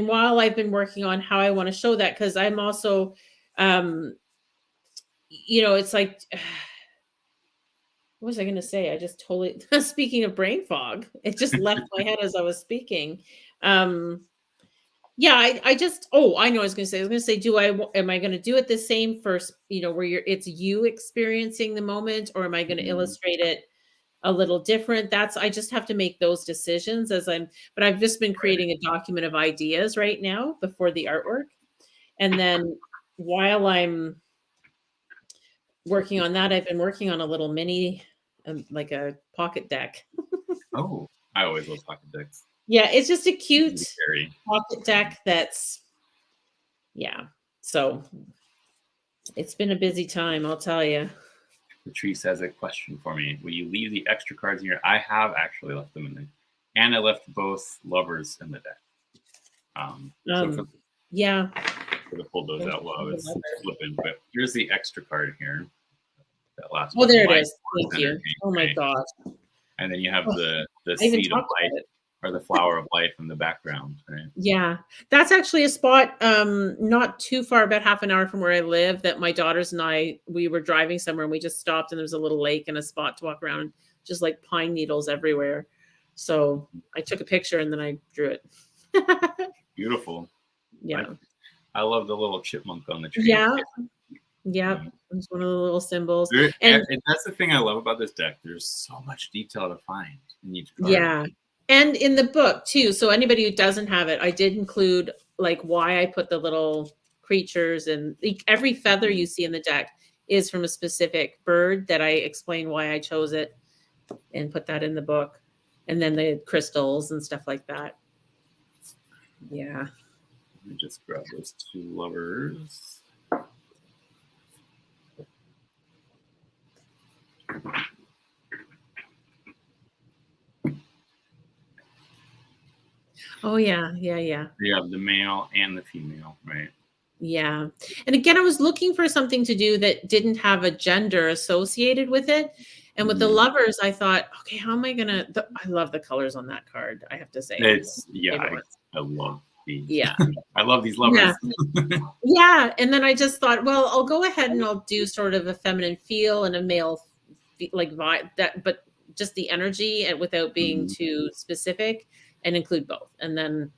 while I've been working on how I want to show that, because I'm also, it's like, what was I going to say? I just totally, speaking of brain fog, it just left my head as I was speaking. I know I was going to say, am I going to do it the same first, where it's you experiencing the moment, or am I going to illustrate it a little different? I just have to make those decisions but I've just been creating a document of ideas right now before the artwork. And then while I'm working on that, I've been working on a little mini, like a pocket deck. Oh, I always love pocket decks. Yeah, it's just a cute pocket deck so it's been a busy time, I'll tell you. Patrice has a question for me. Will you leave the extra cards in here? I have actually left them in there. And I left both lovers in the deck. Could have pulled those out while I was flipping. But here's the extra card here. That last one. There it is. Thank you. Oh my God. And then you have the seed of life, or the flower of life in the background, right? Yeah, that's actually a spot not too far, about half an hour from where I live, that my daughters and we were driving somewhere and we just stopped, and there was a little lake and a spot to walk around, just like pine needles everywhere. So I took a picture and then I drew it. Beautiful. Yeah. I love the little chipmunk on the tree. Yeah. It's one of the little symbols. And that's the thing I love about this deck. There's so much detail to find in each card. Yeah. And in the book too. So anybody who doesn't have it, I did include like why I put the little creatures, and every feather you see in the deck is from a specific bird that I explain why I chose it and put that in the book. And then the crystals and stuff like that. Yeah. Let me just grab those 2 lovers. Oh, yeah. You have the male and the female, right? Yeah. And again, I was looking for something to do that didn't have a gender associated with it. And with the lovers, I thought, okay, how am I going to... I love the colors on that card, I have to say. I love these. Yeah. I love these lovers. Yeah. And then I just thought, well, I'll go ahead and I'll do sort of a feminine feel and a male, like vibe, but just the energy, and without being too specific. and include both. And then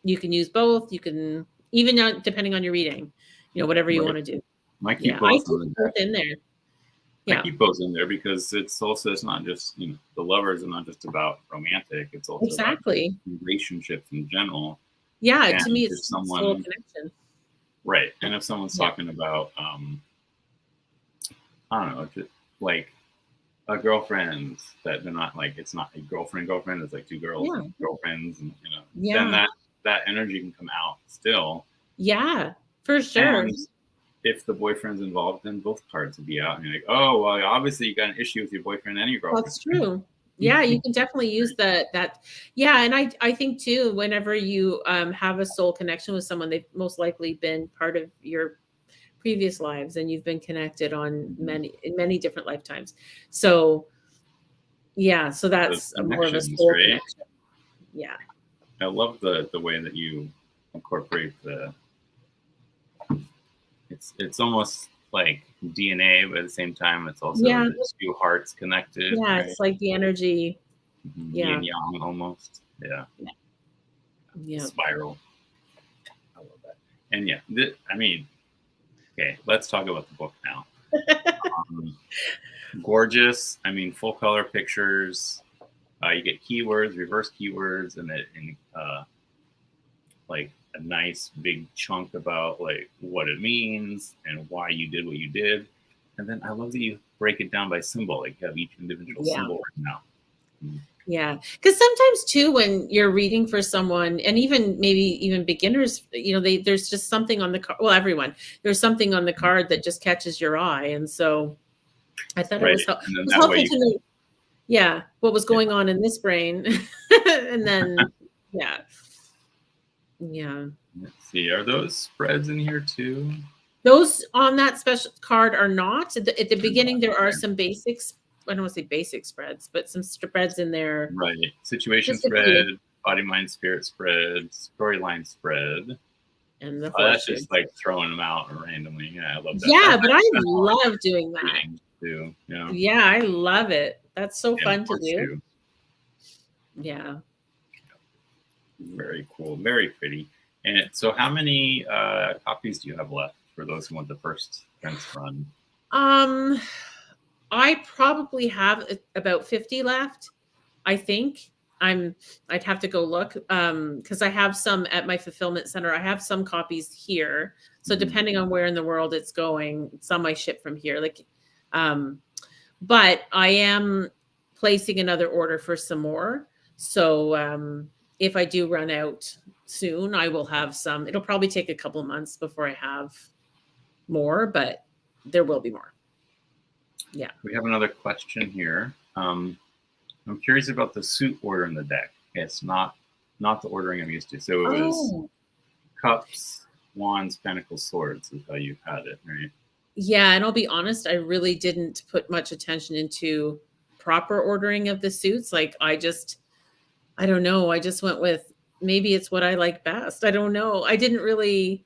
you can use both. You can even depending on your reading, whatever you want to do. I keep I both keep both in there. I keep both in there because it's not just, the lovers are not just about romantic. It's also exactly about relationships in general. Yeah, and to me, it's soul connection. Right. And if someone's talking about, I don't know, just like a girlfriend that they're not like, it's not a girlfriend, it's like two girls, girlfriends, and, then that energy can come out still. Yeah, for sure. And if the boyfriend's involved, then both cards would be out. And you're like, oh, well, obviously you got an issue with your boyfriend and your girlfriend. That's true. Yeah, you can definitely use that. Yeah, and I think too, whenever you have a soul connection with someone, they've most likely been part of your previous lives, and you've been connected on many different lifetimes. So yeah, so that's more of a soul connection. Yeah. I love the way that you incorporate it's almost like DNA, but at the same time, it's also the two hearts connected. Yeah, right? It's like the energy. Yin and yang almost. Yeah. Spiral. I love that. And okay, let's talk about the book now. Gorgeous. Full color pictures. You get keywords, reverse keywords, and like a nice big chunk about like what it means and why you did what you did. And then I love that you break it down by symbol. Like you have each individual symbol right now. Yeah, because sometimes too, when you're reading for someone, and maybe even beginners, there's just something on the card. Well, everyone, there's something on the card that just catches your eye, and so I thought it was helpful to know, what was going on in this brain, and then Let's see, are those spreads in here too? Those on that special card are not. At the beginning, there are some basics. I don't want to say basic spreads, but some spreads in there. Right. Situation spread, body, mind, spirit spread, storyline spread. And that's just like throwing them out randomly. Yeah, I love that. Yeah, but I love doing that. Too. Yeah, I love it. That's so fun to do. Too. Yeah. Very cool. Very pretty. And so how many copies do you have left for those who want the first prints run? I probably have about 50 left. I think I'd have to go look because I have some at my fulfillment center. I have some copies here. So depending on where in the world it's going, some I ship from here. But I am placing another order for some more. So if I do run out soon, I will have some. It'll probably take a couple of months before I have more, but there will be more. Yeah. We have another question here. I'm curious about the suit order in the deck. It's not the ordering I'm used to. So it was cups, wands, pentacles, swords is how you had it, right? Yeah, and I'll be honest, I really didn't put much attention into proper ordering of the suits. Like I don't know. I just went with maybe it's what I like best. I don't know. I didn't really.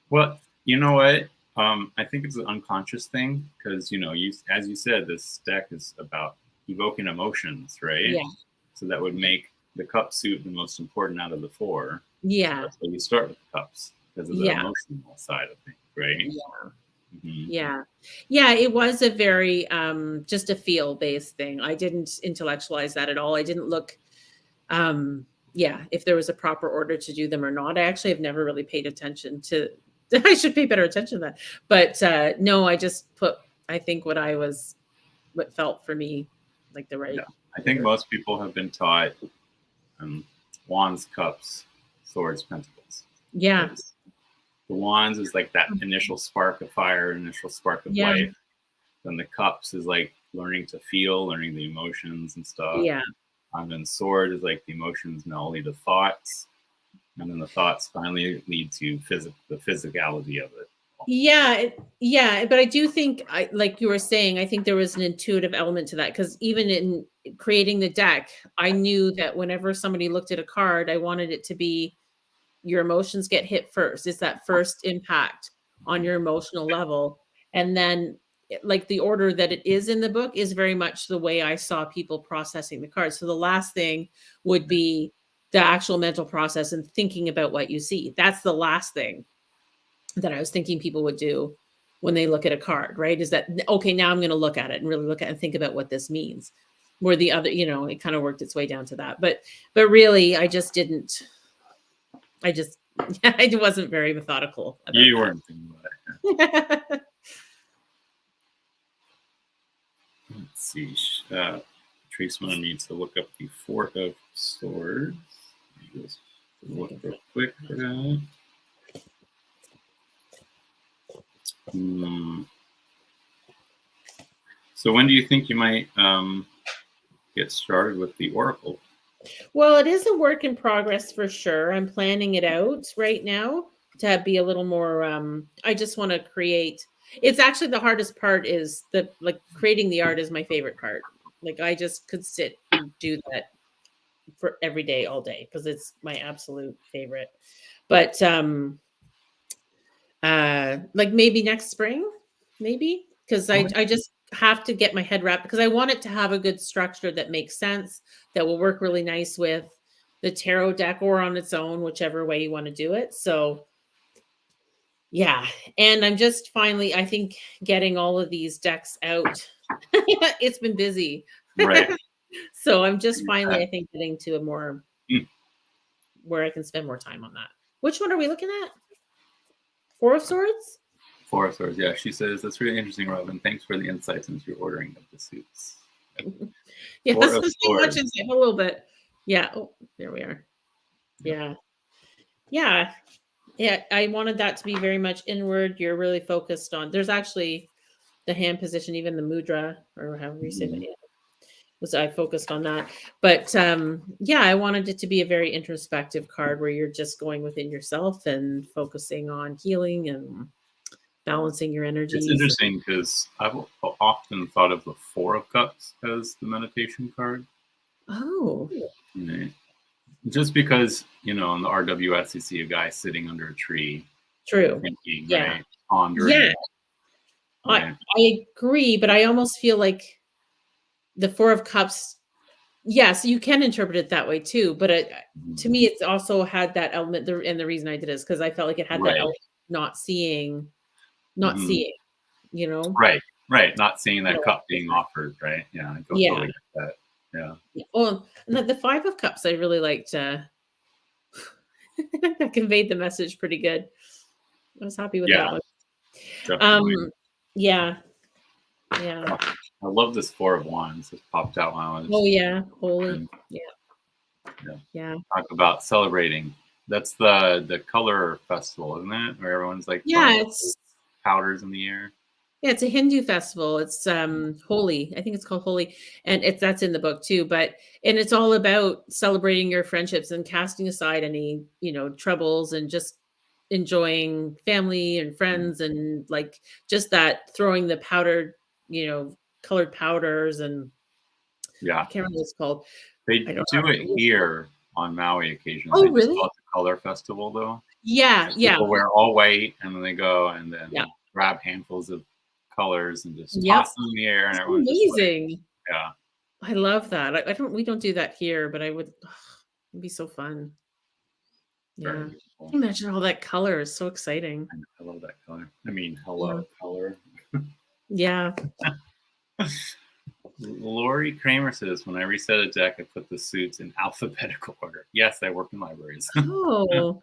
Well, you know what? I think it's an unconscious thing because, as you said, this deck is about evoking emotions, right? Yeah. So that would make the cup suit the most important out of the four. Yeah. So that's why you start with the cups because of the emotional side of things, right? Yeah. Mm-hmm. Yeah. It was a very just a feel-based thing. I didn't intellectualize that at all. I didn't look if there was a proper order to do them or not. I actually have never really paid attention to. I should pay better attention to that. But no, I just put, I think what felt for me, like the right. Yeah. I think most people have been taught wands, cups, swords, pentacles. Yeah. The wands is like that initial spark of fire, initial spark of life. Then the cups is like learning to feel, learning the emotions and stuff. Yeah. And then sword is like the emotions now lead to thoughts. And then the thoughts finally lead to the physicality of it. Yeah. But I do think, like you were saying, I think there was an intuitive element to that because even in creating the deck, I knew that whenever somebody looked at a card, I wanted it to be your emotions get hit first. It's that first impact on your emotional level. And then like the order that it is in the book is very much the way I saw people processing the cards. So the last thing would be the actual mental process and thinking about what you see. That's the last thing that I was thinking people would do when they look at a card, right? Is that, okay, now I'm going to look at it and really look at it and think about what this means. Where the other, you know, it kind of worked its way down to that. But really, I just didn't, I wasn't very methodical about You that. weren't thinking about it. Let's see. Trace wanted me to look up the Four of Swords. Just look real quick for that. So when do you think you might get started with the Oracle? Well, it is a work in progress for sure. I'm planning it out right now to be a little more, I just want to create. It's actually the hardest part is creating the art is my favorite part. Like I just could sit and do that for every day, all day, because it's my absolute favorite. But like maybe next spring, maybe, because I just have to get my head wrapped, because I want it to have a good structure that makes sense, that will work really nice with the tarot deck or on its own, whichever way you want to do it. So yeah. And I'm just finally, I think, getting all of these decks out. It's been busy. Right. So I'm just finally, I think, getting to a more where I can spend more time on that. Which one are we looking at? Four of Swords? Four of Swords, yeah. She says, that's really interesting, Robyn. Thanks for the insights into your ordering of the suits. Yeah, so much insight, a little bit. Yeah. Oh, there we are. Yeah. Yeah. Yeah. I wanted that to be very much inward. You're really focused on, there's actually the hand position, even the mudra, or however you say that. Yeah. I focused on that. But yeah, I wanted it to be a very introspective card where you're just going within yourself and focusing on healing and balancing your energies. It's interesting because I've often thought of the Four of Cups as the meditation card. Oh. Right. Just because, you know, in the RWS, you see a guy sitting under a tree. True. Thinking, Yeah. Right? Pondering. Yeah. Right? I agree, but I almost feel like the Four of Cups, yes, you can interpret it that way too. But to me, it's also had that element. And the reason I did is because I felt like it had that element, not seeing, you know? Right. Not seeing that cup being offered, right? Yeah. I totally get that. Yeah. Oh, and the Five of Cups, I really liked. That conveyed the message pretty good. I was happy with that one. Definitely. Yeah. I love this Four of Wands. It popped out when I was. Oh yeah, holy. Yeah. Talk about celebrating. That's the color festival, isn't it? Where everyone's like, it's powders in the air. Yeah, it's a Hindu festival. It's Holi. I think it's called Holi, and that's in the book too. And it's all about celebrating your friendships and casting aside any, you know, troubles and just enjoying family and friends and like just that throwing the powdered, you know, colored powders and I can't remember what it's called. They do it here on Maui occasionally. Oh, really? It's called the Color Festival, though. Yeah. People wear all white, and then they go and then grab handfuls of colors and just toss them in the air, and everyone's amazing. Just like, I love that. We don't do that here, but I would. It'd be so fun. Yeah. Imagine all that color is so exciting. I love that color. I mean, hello, color. Yeah. Lori Kramer says, when I reset a deck, I put the suits in alphabetical order. Yes, I work in libraries. Oh,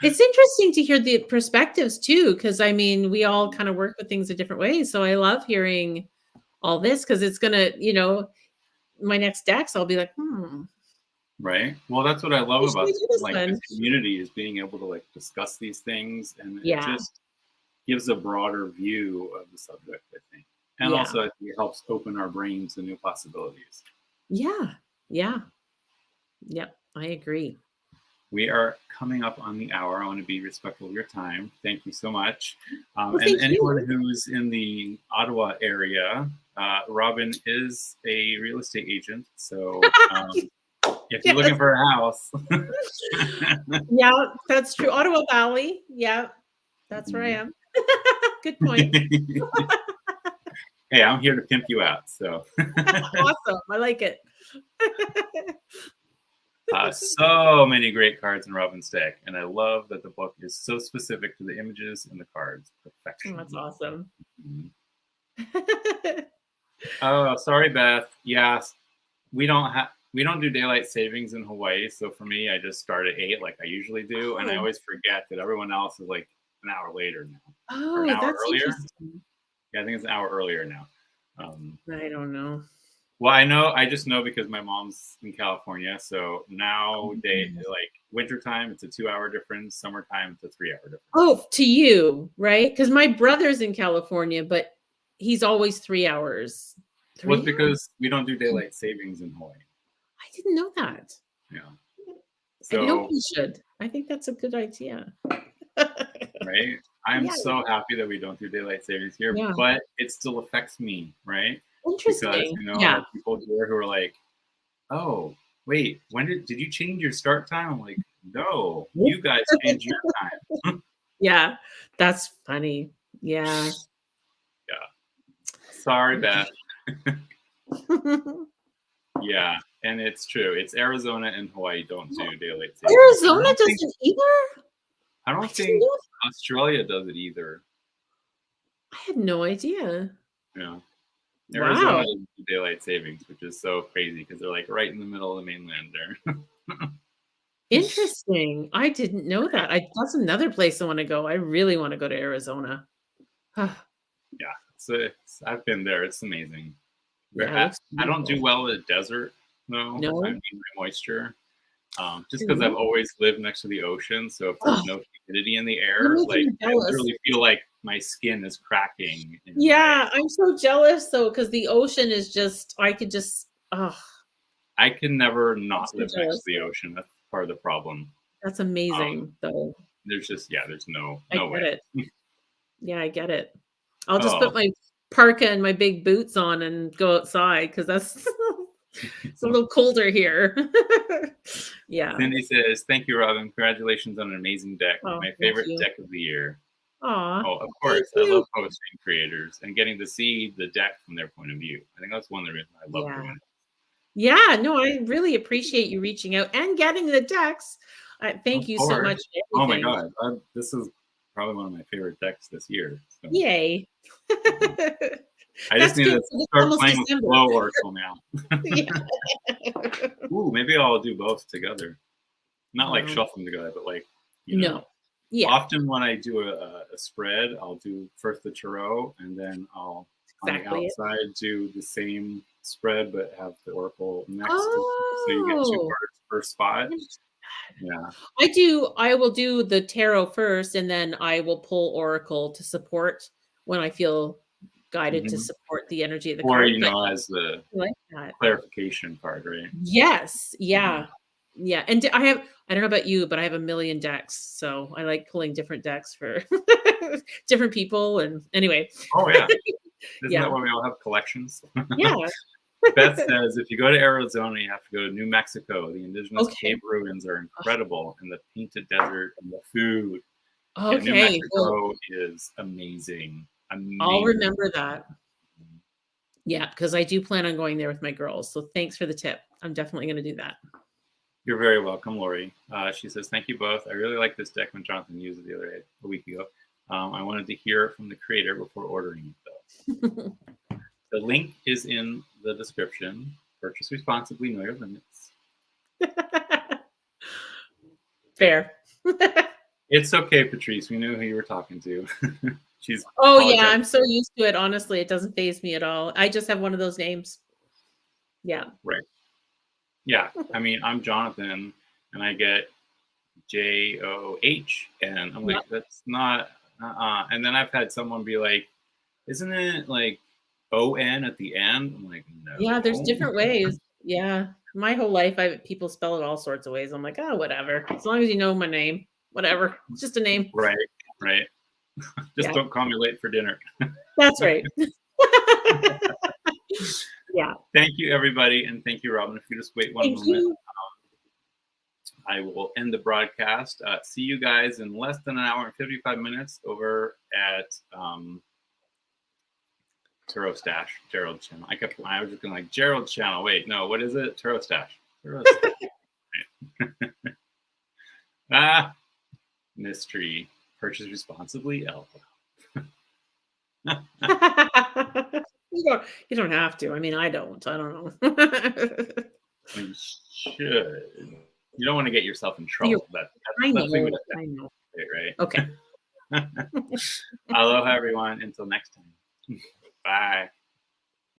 it's interesting to hear the perspectives too, because I mean, we all kind of work with things in different ways. So I love hearing all this because it's gonna, you know, my next decks, I'll be like, Right. Well, that's what I love about like this community is being able to like discuss these things, and it just gives a broader view of the subject, I think. And also it helps open our brains to new possibilities. Yeah. Yep, I agree. We are coming up on the hour. I want to be respectful of your time. Thank you so much. And anyone who's in the Ottawa area, Robyn is a real estate agent. So if you're looking for a house. Yeah, that's true. Ottawa Valley. Yeah, that's where I am. Good point. Hey, I'm here to pimp you out. So awesome. I like it. So many great cards in Robyn's deck, and I love that the book is so specific to the images and the cards. Perfection. That's awesome. Oh, sorry, Beth. Yes, we don't do daylight savings in Hawaii. So for me, I just start at 8 like I usually do, and I always forget that everyone else is like an hour later now, or an Oh, hour that's earlier. interesting. Yeah, I think it's an hour earlier now. I don't know. Well, I just know because my mom's in California, so now like wintertime, it's a 2-hour difference. Summertime, it's a 3-hour difference. Oh, to you, right? Because my brother's in California, but he's always 3 hours. Well, it's because we don't do daylight savings in Hawaii. I didn't know that. Yeah. And So nobody should. I think that's a good idea. right? I'm Yeah. so happy that we don't do daylight savings here, Yeah. but it still affects me, right? Interesting. Because I have people here who are like, "Oh, wait, when did you change your start time?" I'm like, "No, you guys changed your time." Yeah, that's funny. Yeah. Yeah. Sorry, Beth. Yeah, and it's true. It's Arizona and Hawaii don't do daylight savings. Arizona doesn't either? I don't think Australia does it either. I had no idea. Yeah. Wow. Arizona doesn't do daylight savings, which is so crazy because they're like right in the middle of the mainland there. Interesting. I didn't know that. That's another place I want to go. I really want to go to Arizona. Yeah, so I've been there. It's amazing. Yeah, I don't do well in the desert, though. No? I need my moisture. Just because I've always lived next to the ocean, so if there's no humidity in the air, like I literally feel like my skin is cracking. Yeah, I'm so jealous though, because the ocean is just, I could just, I can never not live next to the ocean. That's part of the problem. That's amazing, though. There's just, there's no way. It. Yeah, I get it. I'll just put my parka and my big boots on and go outside because that's it's a little colder here. Yeah. Cindy says, "Thank you, Robyn. Congratulations on an amazing deck. My favorite deck of the year." Aw, oh, of course. I love post-stream creators and getting to see the deck from their point of view. I think that's one of the reasons I love doing it. Yeah, no, I really appreciate you reaching out and getting the decks. Thank you so much for everything. Oh my God. This is probably one of my favorite decks this year. So. Yay. I just need to start playing with Flow Oracle now. Ooh, maybe I'll do both together. Not like shuffle them together, but like, Yeah. Often when I do a spread, I'll do first the tarot, and then I'll on the outside do the same spread, but have the oracle next. So you get 2 cards per spot. Yeah. I will do the tarot first, and then I will pull oracle to support when I feel guided to support the energy of the card. Or, as the clarification card, right? Yes. Yeah. Yeah. And I don't know about you, but I have a million decks. So I like pulling different decks for different people. And anyway. Oh, yeah. Isn't that why we all have collections? Yeah. Beth says, if you go to Arizona, you have to go to New Mexico. The indigenous cave ruins are incredible, and the painted desert and the food. Okay. New Mexico is amazing. I'll remember that. Yeah, because I do plan on going there with my girls. So thanks for the tip. I'm definitely going to do that. You're very welcome, Lori. She says, thank you both. I really like this deck when Jonathan used it a week ago. I wanted to hear it from the creator before ordering it, though. The link is in the description. Purchase responsibly, know your limits. Fair. It's okay, Patrice. We knew who you were talking to. I'm so used to it. Honestly, it doesn't faze me at all. I just have one of those names. Yeah. Right. Yeah. I mean, I'm Jonathan, and I get JOH, and I'm like, that's not. And then I've had someone be like, isn't it like ON at the end? I'm like, no. Yeah, there's different ways. Yeah. My whole life, people spell it all sorts of ways. I'm like, oh, whatever. As long as you know my name, whatever. It's just a name. Right. Just don't call me late for dinner. That's right. Yeah. Thank you, everybody. And thank you, Robyn. If you just wait one moment, I will end the broadcast. See you guys in less than an hour and 55 minutes over at Tarot Stash, Gerald's channel. I was just going like Gerald's channel. Wait, no, what is it? Tarot Stash. Mystery. Purchase responsibly. Oh. You don't have to. I mean, I don't know. You should. You don't want to get yourself in trouble. I That's know. I know. right? Okay. Aloha, everyone. Until next time. Bye.